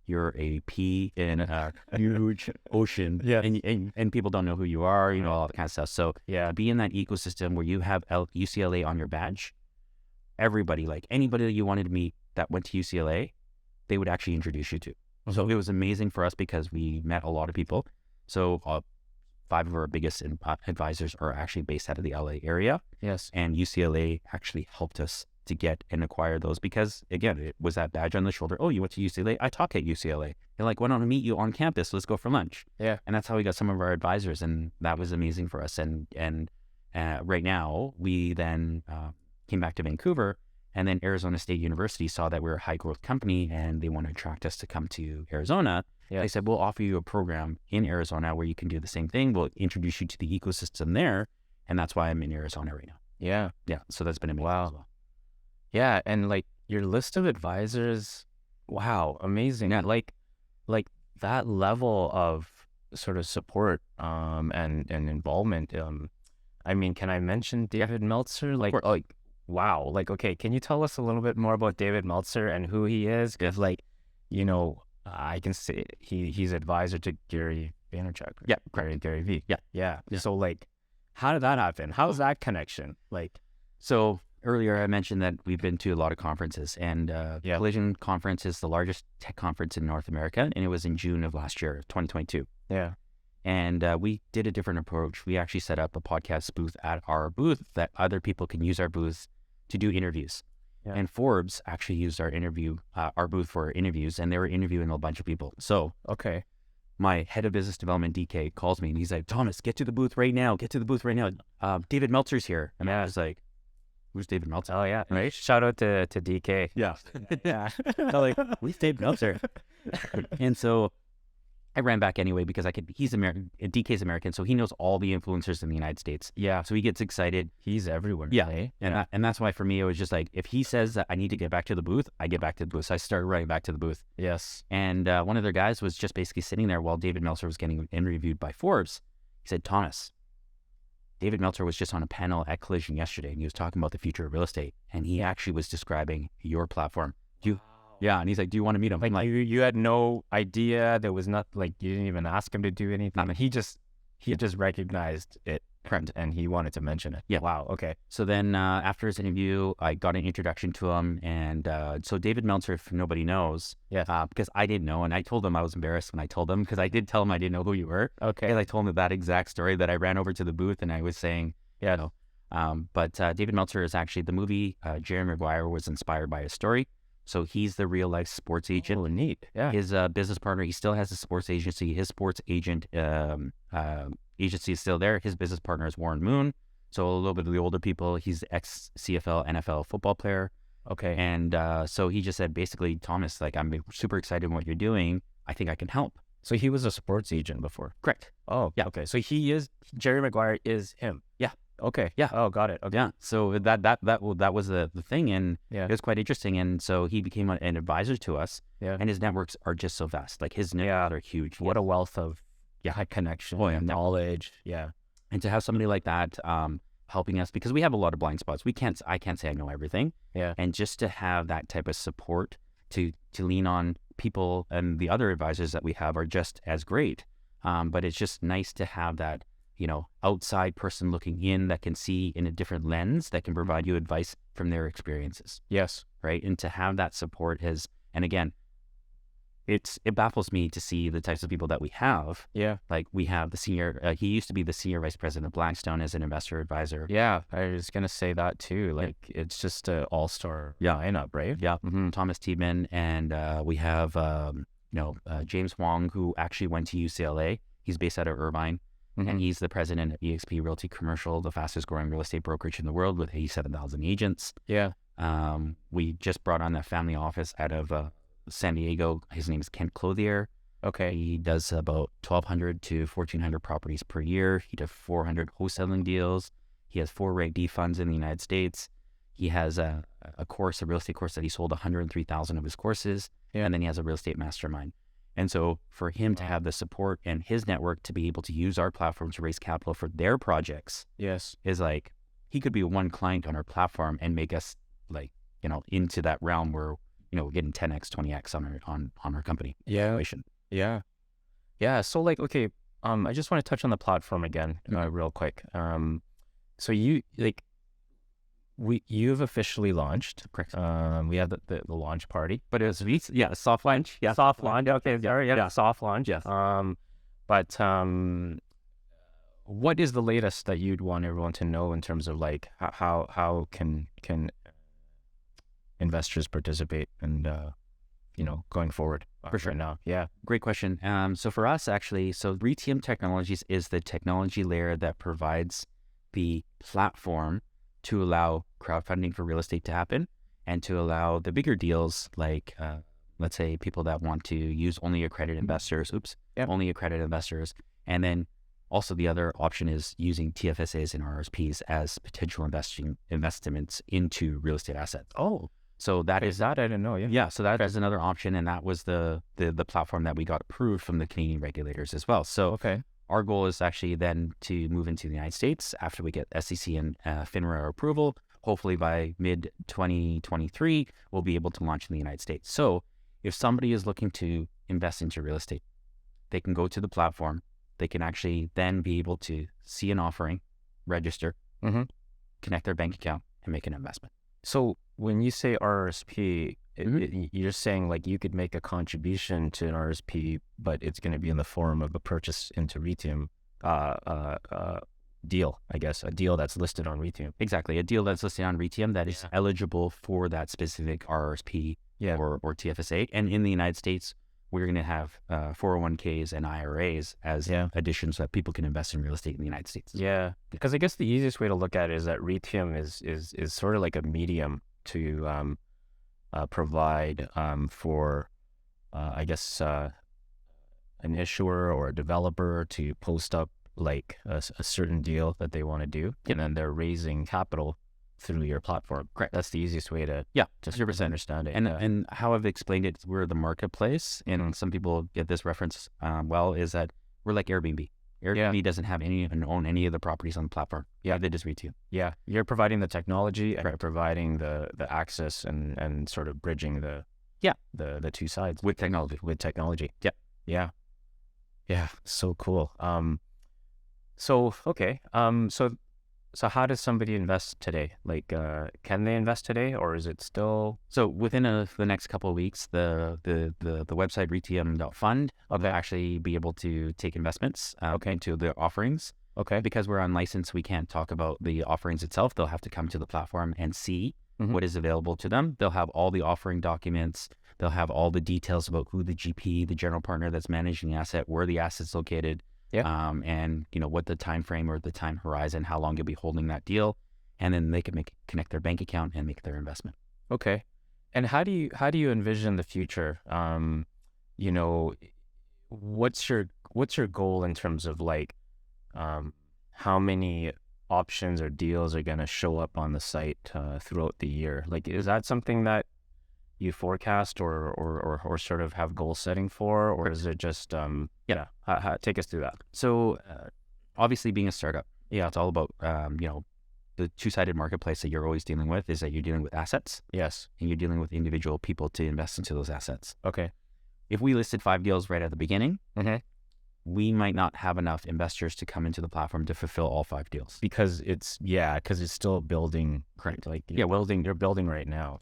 you're a pea in a huge ocean. Yeah. And people don't know who you are, all that kind of stuff. So Yeah. be in that ecosystem where you have UCLA on your badge. Everybody, like anybody that you wanted to meet that went to UCLA, they would actually introduce you to. Mm-hmm. So it was amazing for us because we met a lot of people. So 5 of our biggest advisors are actually based out of the LA area. Yes. And UCLA actually helped us to get and acquire those because, again, it was that badge on the shoulder. Oh, you went to UCLA? I talk at UCLA. They're like, why don't I meet you on campus? Let's go for lunch. Yeah. And that's how we got some of our advisors. And that was amazing for us. And right now, we then came back to Vancouver, and then Arizona State University saw that we're a high growth company and they want to attract us to come to Arizona. Yeah. They said, we'll offer you a program in Arizona where you can do the same thing. We'll introduce you to the ecosystem there. And that's why I'm in Arizona right now. Yeah. Yeah. So that's been amazing as well. Yeah. And like your list of advisors, wow, amazing. Yeah. Like that level of sort of support and involvement. I mean, can I mention David Meltzer? Like wow. Like, okay, can you tell us a little bit more about David Meltzer and who he is? Because like, I can say he's advisor to Gary Vaynerchuk. Yeah, Gary V. Yeah. Yeah. So like, how did that happen? How's that connection? Like, so earlier I mentioned that we've been to a lot of conferences, and Collision Conference is the largest tech conference in North America, and it was in June of last year, 2022. Yeah. And we did a different approach. We actually set up a podcast booth at our booth that other people can use our booth to do interviews. Yeah. And Forbes actually used our booth for interviews, and they were interviewing a bunch of people. So, okay, my head of business development, DK, calls me and he's like, Thomas, get to the booth right now. David Meltzer's here. And I was like, who's David Meltzer? Oh, yeah. Right? Shout out to DK. Yeah. Yeah. I'm like, who's David Meltzer? And so I ran back anyway because he's American, DK's American, so he knows all the influencers in the United States. Yeah. So he gets excited. He's everywhere. Yeah. Eh? And that's why for me, it was just like, if he says that I need to get back to the booth, I get back to the booth. So I started running back to the booth. Yes. And one of their guys was just basically sitting there while David Meltzer was getting interviewed by Forbes. He said, Thomas, David Meltzer was just on a panel at Collision yesterday, and he was talking about the future of real estate. And he actually was describing your platform. Yeah, and he's like, do you want to meet him? Like, you had no idea. There was not, like, you didn't even ask him to do anything. He just recognized it. Correct. And he wanted to mention it. Yeah. Wow. Okay. So then after his interview, I got an introduction to him. And so David Meltzer, if nobody knows, because I didn't know, and I told him I was embarrassed when I told him, because I did tell him I didn't know who you were. Okay. And I told him that exact story, that I ran over to the booth and I was saying, but David Meltzer is actually, the movie Jerry Maguire was inspired by his story. So he's the real life sports agent. Oh, neat. Yeah. His business partner, he still has a sports agency. His sports agent agency is still there. His business partner is Warren Moon. So a little bit of the older people. He's ex CFL, NFL football player. Okay. And so he just said, basically, Thomas, like, I'm super excited in what you're doing. I think I can help. So he was a sports agent before. Correct. Oh, Yeah. Okay. So Jerry Maguire is him. Yeah. Okay. Yeah. Oh, got it. Okay. Yeah. So that was the thing, and Yeah. it was quite interesting. And so he became an advisor to us. Yeah. And his networks are just so vast. Like his networks are huge. What a wealth of connection, knowledge. Yeah. And to have somebody like that helping us, because we have a lot of blind spots. I can't say I know everything. Yeah. And just to have that type of support to lean on, people and the other advisors that we have are just as great. But it's just nice to have that, outside person looking in that can see in a different lens, that can provide you advice from their experiences. Yes. Right. And to have that support and again, it baffles me to see the types of people that we have. Yeah. Like we have the senior, he used to be the senior vice president of Blackstone as an investor advisor. Yeah. I was going to say that too. Like it's just an all-star lineup, right? Yeah. Thomas Tiedman. And we have, James Huang, who actually went to UCLA. He's based out of Irvine. And he's the president of eXp Realty Commercial, the fastest growing real estate brokerage in the world with 87,000 agents. Yeah. We just brought on a family office out of San Diego. His name is Kent Clothier. Okay. He does about 1,200 to 1,400 properties per year. He does 400 wholesaling deals. He has 4 Reg D funds in the United States. He has a real estate course that he sold 103,000 of his courses. Yeah. And then he has a real estate mastermind. And so for him to have the support and his network to be able to use our platform to raise capital for their projects, is like, he could be one client on our platform and make us into that realm where, we're getting 10x, 20x on our company. Yeah. Yeah. Yeah. So okay, I just want to touch on the platform again, real quick. So you've officially launched. Correct. We had the launch party, but it was soft launch. Yeah. Soft launch. Okay. Yeah. Soft launch. Yes. But what is the latest that you'd want everyone to know in terms of like how can investors participate and going forward for sure right now? Yeah. Great question. So for us, actually, REITIUM Technologies is the technology layer that provides the platform to allow crowdfunding for real estate to happen, and to allow the bigger deals, like let's say people that want to use only accredited investors, only accredited investors. And then also the other option is using TFSAs and RSPs as potential investments into real estate assets. Oh, so that is that I didn't know. Yeah. Yeah. So that is another option. And that was the platform that we got approved from the Canadian regulators as well. So our goal is actually then to move into the United States after we get SEC and FINRA approval. Hopefully by mid 2023, we'll be able to launch in the United States. So if somebody is looking to invest into real estate, they can go to the platform. They can actually then be able to see an offering, register, connect their bank account, and make an investment. So when you say RSP, you're saying like you could make a contribution to an RSP, but it's going to be in the form of a purchase into REITIUM deal, I guess, a deal that's listed on REITIUM. Exactly, a deal that's listed on REITIUM that is eligible for that specific RSP or TFSA. And in the United States, we're going to have 401ks and IRAs as additions so that people can invest in real estate in the United States. Yeah, because I guess the easiest way to look at it is that REITIUM is sort of like a medium to provide for, I guess, an issuer or a developer to post up like a certain deal that they want to do, and then they're raising capital through your platform. Correct. That's the easiest way to just 100% understand it. And how I've explained it, we're the marketplace, and some people get this reference is that we're like Airbnb. Airbnb doesn't have own any of the properties on the platform. Yeah, they just REITIUM. Yeah, you're providing the technology and you're providing the access and sort of bridging the two sides with technology. Yeah. So cool. So how does somebody invest today? Like, can they invest today, or is it still? So within the next couple of weeks, the website REITIUM.fund will actually be able to take investments into the offerings. Okay. Because we're unlicensed, we can't talk about the offerings itself. They'll have to come to the platform and see what is available to them. They'll have all the offering documents. They'll have all the details about who the GP, the general partner that's managing the asset, where the asset's located, and what the time frame or the time horizon, how long you'll be holding that deal, and then they can connect their bank account and make their investment. Okay. And how do you envision the future? What's your goal in terms of like how many options or deals are going to show up on the site throughout the year? Like, is that something that you forecast or sort of have goal setting for, or is it just take us through that? So obviously, being a startup, it's all about the two-sided marketplace that you're always dealing with is that you're dealing with assets, yes, and you're dealing with individual people to invest into those assets. Okay. If we listed 5 deals right at the beginning, we might not have enough investors to come into the platform to fulfill all 5 deals because it's still building. Correct. Like you're building right now.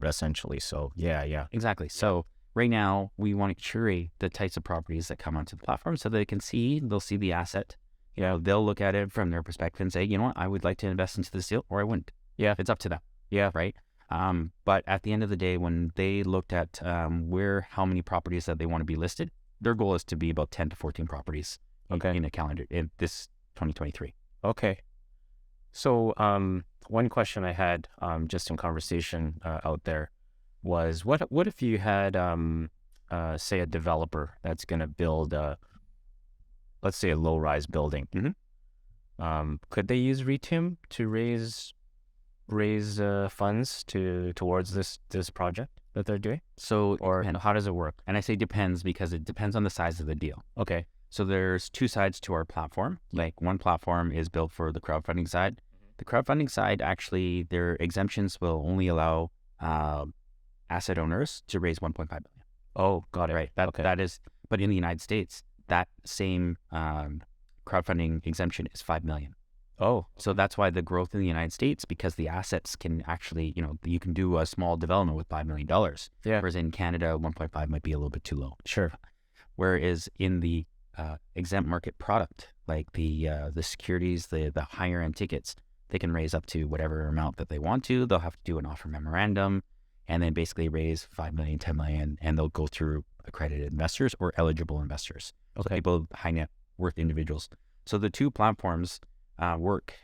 Essentially. So exactly. So right now we want to curate the types of properties that come onto the platform so they'll see the asset. They'll look at it from their perspective and say, you know what, I would like to invest into this deal, or I wouldn't. It's up to them. Right. But at the end of the day, when they looked at how many properties that they want to be listed, their goal is to be about 10 to 14 properties in a calendar in this 2023. Okay. So one question I had just in conversation out there was what if you had say a developer that's going to build let's say a low-rise building. Could they use REITIUM to raise funds towards this project that they're doing? So, or how does it work? And I say depends because it depends on the size of the deal. Okay. So there's 2 sides to our platform. Like one platform is built for the crowdfunding side. The crowdfunding side, actually, their exemptions will only allow asset owners to raise 1.5 million. Oh, got it. Right. That is, but in the United States, that same crowdfunding exemption is 5 million. Oh, so that's why the growth in the United States, because the assets can actually, you can do a small development with $5 million. Whereas in Canada, 1.5 might be a little bit too low. Sure. Whereas in the exempt market product, like the securities, the higher end tickets, they can raise up to whatever amount that they want to. They'll have to do an offer memorandum and then basically raise 5 million, 10 million, and they'll go through accredited investors or eligible investors. Okay. So people, high net worth individuals. So the 2 platforms work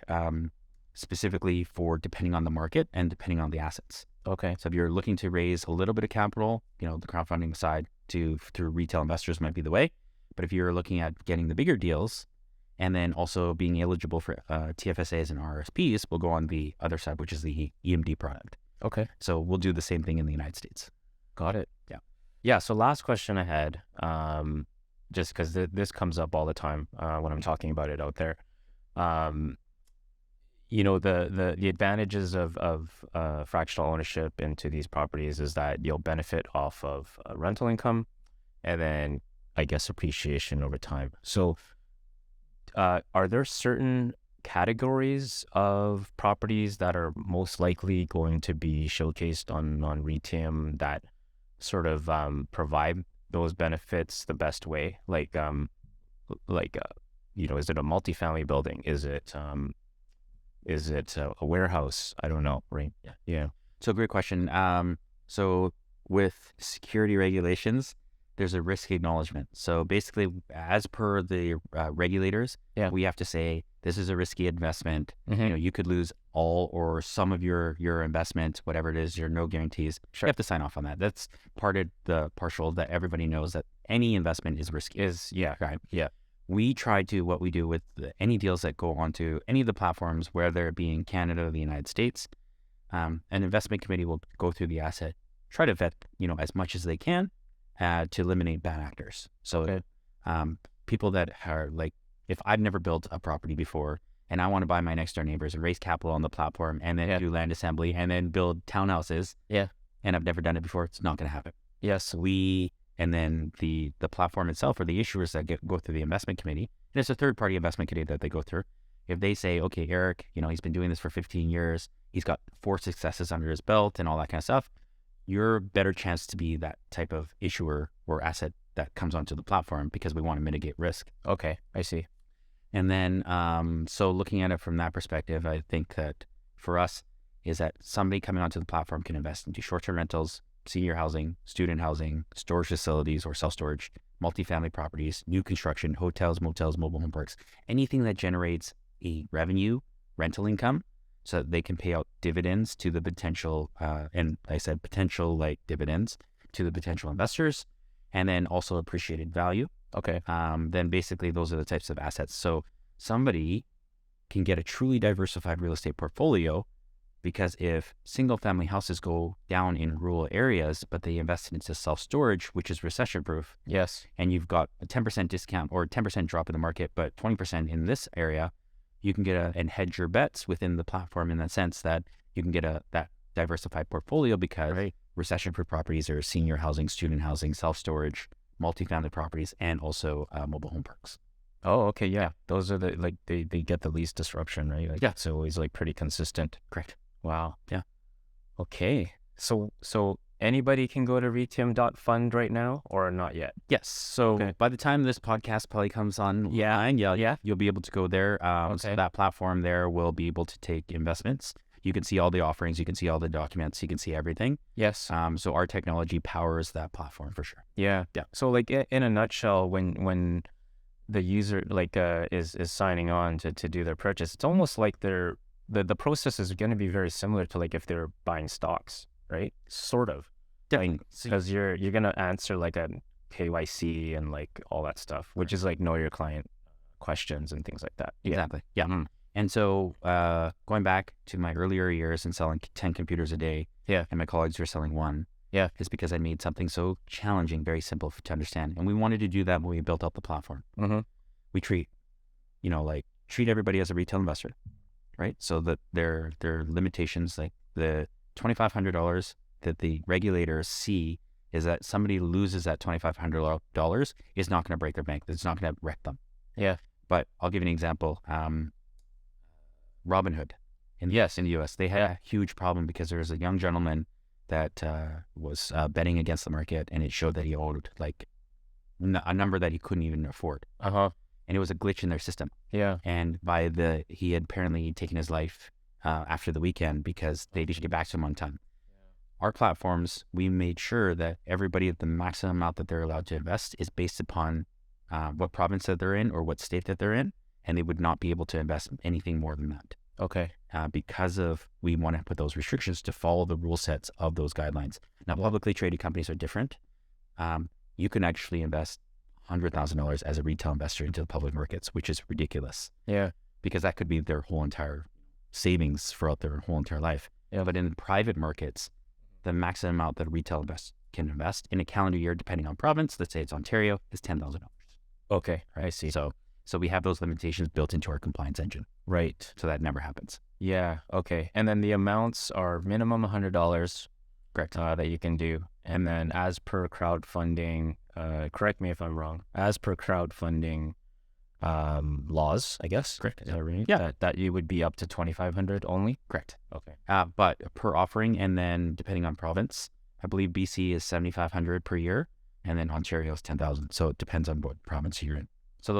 specifically for depending on the market and depending on the assets. Okay. So if you're looking to raise a little bit of capital, the crowdfunding side through retail investors might be the way. But if you're looking at getting the bigger deals and then also being eligible for TFSAs and RSPs, we'll go on the other side, which is the EMD product. Okay. So we'll do the same thing in the United States. Got it. Yeah. So last question I had, just because this comes up all the time when I'm talking about it out there. The advantages of fractional ownership into these properties is that you'll benefit off of rental income, and then I guess appreciation over time. So, are there certain categories of properties that are most likely going to be showcased on REITIUM that sort of provide those benefits the best way? Like is it a multifamily building? Is it a warehouse? I don't know, right? Yeah. So great question. So with security regulations, there's a risk acknowledgement. So basically, as per the regulators, we have to say this is a risky investment. You could lose all or some of your investment, whatever it is. There are no guarantees. Sure. You have to sign off on that. That's part of the partial that everybody knows that any investment is risky. We try to, what we do with any deals that go onto any of the platforms, whether it be in Canada or the United States, an investment committee will go through the asset, try to vet, as much as they can to eliminate bad actors. So people that are like, if I've never built a property before and I want to buy my next door neighbors and raise capital on the platform and then do land assembly and then build townhouses, and I've never done it before, it's not going to happen. Yes. And then the platform itself or the issuers that go through the investment committee, and it's a third-party investment committee that they go through. If they say, okay, Eric, he's been doing this for 15 years, he's got 4 successes under his belt and all that kind of stuff, you're a better chance to be that type of issuer or asset that comes onto the platform because we want to mitigate risk. Okay, I see. And then, so looking at it from that perspective, I think that for us, is that somebody coming onto the platform can invest into short-term rentals, senior housing, student housing, storage facilities or self-storage, multifamily properties, new construction, hotels, motels, mobile home parks, anything that generates a revenue, rental income, so that they can pay out dividends to the potential, and I said potential like dividends to the potential investors, and then also appreciated value. Okay. Then basically those are the types of assets. So somebody can get a truly diversified real estate portfolio, because if single family houses go down in rural areas, but they invested into self-storage, which is recession proof, Yes. and you've got a 10% discount or 10% drop in the market, but 20% in this area, you can get and hedge your bets within the platform in the sense that you can get that diversified portfolio, because recession-proof properties are senior housing, student housing, self-storage, multifamily properties, and also mobile home parks. Oh, okay. Yeah. Those are the, like, they get the least disruption, right? Like, Yeah. it's always like pretty consistent. Correct. Wow. Yeah. Okay. So anybody can go to REITIUM.fund right now or not yet? Yes. So by the time this podcast probably comes on, you'll be able to go there. So that platform there will be able to take investments. You can see all the offerings. You can see all the documents. You can see everything. Yes. So our technology powers that platform for sure. Yeah. Yeah. So like in a nutshell, when the user like is signing on to do their purchase, it's almost like the process is going to be very similar to like if they're buying stocks, right? Sort of. Definitely. Because you're going to answer like a KYC and like all that stuff, which is like know your client questions and things like that. Exactly. Yeah. Mm-hmm. And so going back to my earlier years and selling 10 computers a day, and my colleagues were selling one, is because I made something so challenging, very simple to understand. And we wanted to do that when we built out the platform. Mm-hmm. We treat everybody as a retail investor, right? So that their limitations, like the $2,500 that the regulators see, is that somebody loses that $2,500 is not going to break their bank. It's not going to wreck them. Yeah. But I'll give you an example. Robinhood in the US, they had a huge problem because there was a young gentleman that was betting against the market, and it showed that he owed like a number that he couldn't even afford. And it was a glitch in their system. Yeah. And he had apparently taken his life after the weekend because they didn't get back to him on time. Our platforms, we made sure that everybody, the maximum amount that they're allowed to invest is based upon what province that they're in or what state that they're in, and they would not be able to invest anything more than that. Okay. Because we want to put those restrictions to follow the rule sets of those guidelines. Now, publicly traded companies are different. You can actually invest $100,000 as a retail investor into the public markets, which is ridiculous. Yeah. Because that could be their whole entire savings throughout their whole entire life. Yeah. But in private markets, the maximum amount that a retail can invest in a calendar year, depending on province, let's say it's Ontario, is $10,000. Okay. I see. So we have those limitations built into our compliance engine. Right. So that never happens. Yeah. Okay. And then the amounts are minimum $100. Correct. That you can do. And then as per crowdfunding, correct me if I'm wrong, as per crowdfunding laws, I guess. Correct. Is that right? Yeah. That you would be up to $2,500 only? Correct. Okay. But per offering, and then depending on province, I believe BC is $7,500 per year, and then Ontario is $10,000. So it depends on what province you're in. So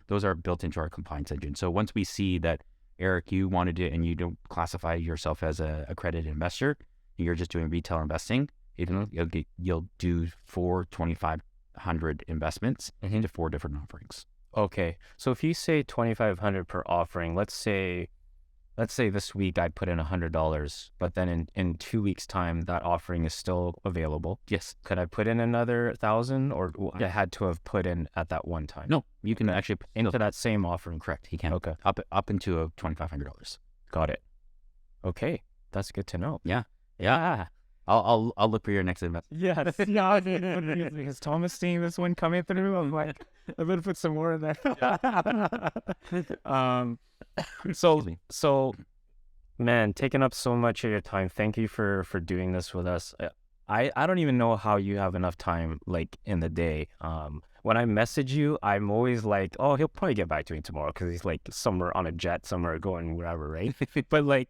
those are built into our compliance engine. So once we see that, Eric, you wanted to, and you don't classify yourself as a accredited investor, you're just doing retail investing, you'll do 4 2,500 investments into 4 different offerings. Okay. So if you say $2,500 per offering, let's say this week I put in $100, but then in 2 weeks' time, that offering is still available. Yes. Could I put in another 1,000, or I had to have put in at that one time? No, you can actually put into that same offering. Correct. He can. Okay. Up into $2,500. Got it. Okay. That's good to know. Yeah. I'll look for your next investment. Yeah. Is Thomas seeing this one coming through? I'm like, I'm gonna put some more in there. So, man, taking up so much of your time. Thank you for doing this with us. I don't even know how you have enough time, like, in the day. When I message you, I'm always like, oh, he'll probably get back to me tomorrow because he's like somewhere on a jet, somewhere going wherever, right? But like,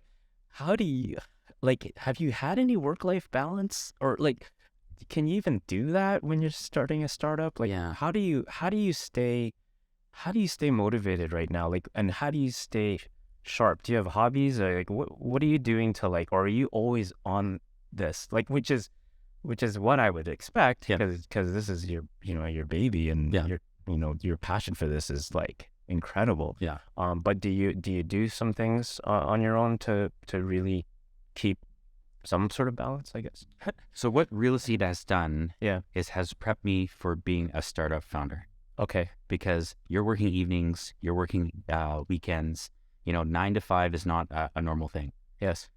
how do you, like, have you had any work-life balance, or like, can you even do that when you're starting a startup? Like, how do you stay motivated right now? Like, and how do you stay sharp? Do you have hobbies? Or like, what are you doing to like, or are you always on this? Like, which is what I would expect, Yeah. because this is your, your baby, and Yeah. your, your passion for this is like incredible. Yeah. But do you do some things on your own to really keep some sort of balance, I guess? So what real estate has done Yeah. has prepped me for being a startup founder, Okay. because you're working evenings, you're working weekends. 9 to 5 is not a normal thing. Yes.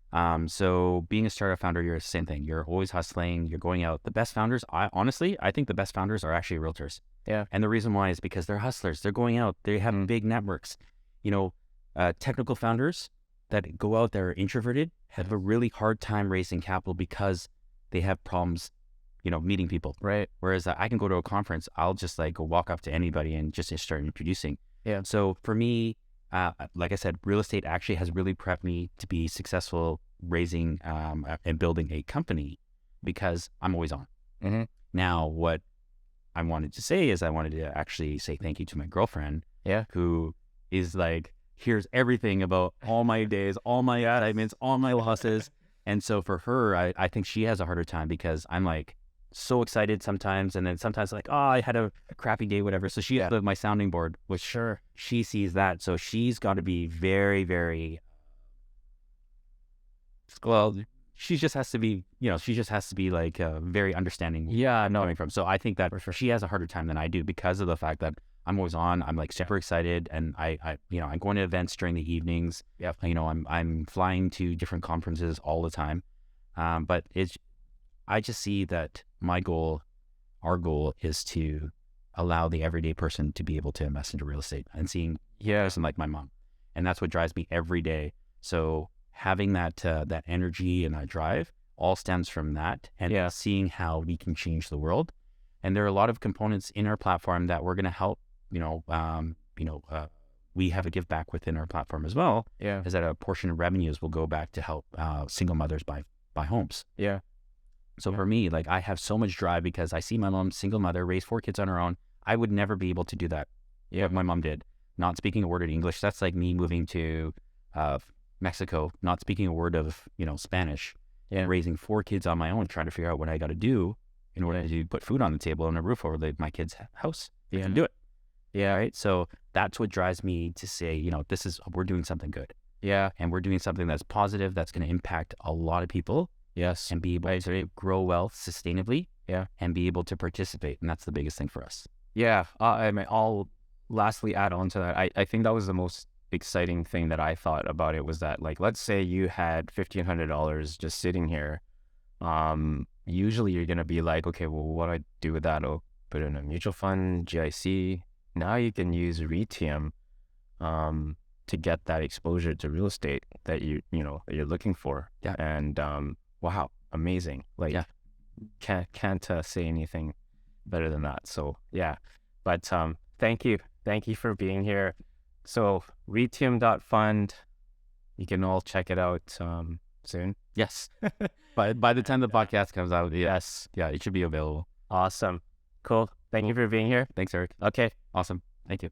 So being a startup founder, you're the same thing. You're always hustling. You're going out. The best founders, I think the best founders are actually realtors. Yeah. And the reason why is because they're hustlers. They're going out. They have big networks. Technical founders that go out there are introverted have a really hard time raising capital because they have problems, meeting people. Right. Whereas I can go to a conference, I'll just like go walk up to anybody and just start introducing. Yeah. So for me, like I said, real estate actually has really prepped me to be successful raising and building a company, because I'm always on. Mm-hmm. Now, what I wanted to say is I wanted to actually say thank you to my girlfriend, Yeah. who is like, here's everything about all my days, all my excitements, all my losses. And so for her, I think she has a harder time, because I'm like so excited sometimes, and then sometimes like, oh, I had a crappy day, whatever. So she has my sounding board, which Sure. she sees that. So she's got to be very, very, well, she just has to be like very understanding. Yeah. No. Coming from. So I think that For sure. she has a harder time than I do, because of the fact that I'm always on. I'm like super excited, and I'm going to events during the evenings. Yeah. I'm flying to different conferences all the time. But I just see that our goal is to allow the everyday person to be able to invest into real estate, and seeing a person like my mom. And that's what drives me every day. So having that energy and that drive all stems from that, and seeing how we can change the world. And there are a lot of components in our platform that we're going to help. We have a give back within our platform as well. Yeah. Is that a portion of revenues will go back to help single mothers buy homes. Yeah. So for me, like, I have so much drive, because I see my mom, single mother, raise 4 kids on her own. I would never be able to do that. Yeah, my mom did. Not speaking a word of English. That's like me moving to Mexico, not speaking a word of Spanish, and raising 4 kids on my own, trying to figure out what I got to do in order to put food on the table and a roof over my kids' house. I can do it. Yeah, right. So that's what drives me to say, we're doing something good. Yeah, and we're doing something that's positive, that's going to impact a lot of people. Yes, and be able to grow wealth sustainably. Yeah, and be able to participate, and that's the biggest thing for us. Yeah, I mean, I'll lastly add on to that. I think that was the most exciting thing that I thought about it, was that, like, let's say you had $1,500 just sitting here. Usually you're gonna be like, okay, well, what do I do with that? I'll put it in a mutual fund, GIC. Now you can use REITIUM to get that exposure to real estate that that you're looking for. Yeah, and wow, amazing! Like, can't say anything better than that. So yeah, but thank you for being here. So REITIUM.fund, you can all check it out soon. Yes, by the time the podcast comes out, yes, yeah, it should be available. Awesome, cool. Thank you for being here. Thanks, Eric. Okay, awesome. Thank you.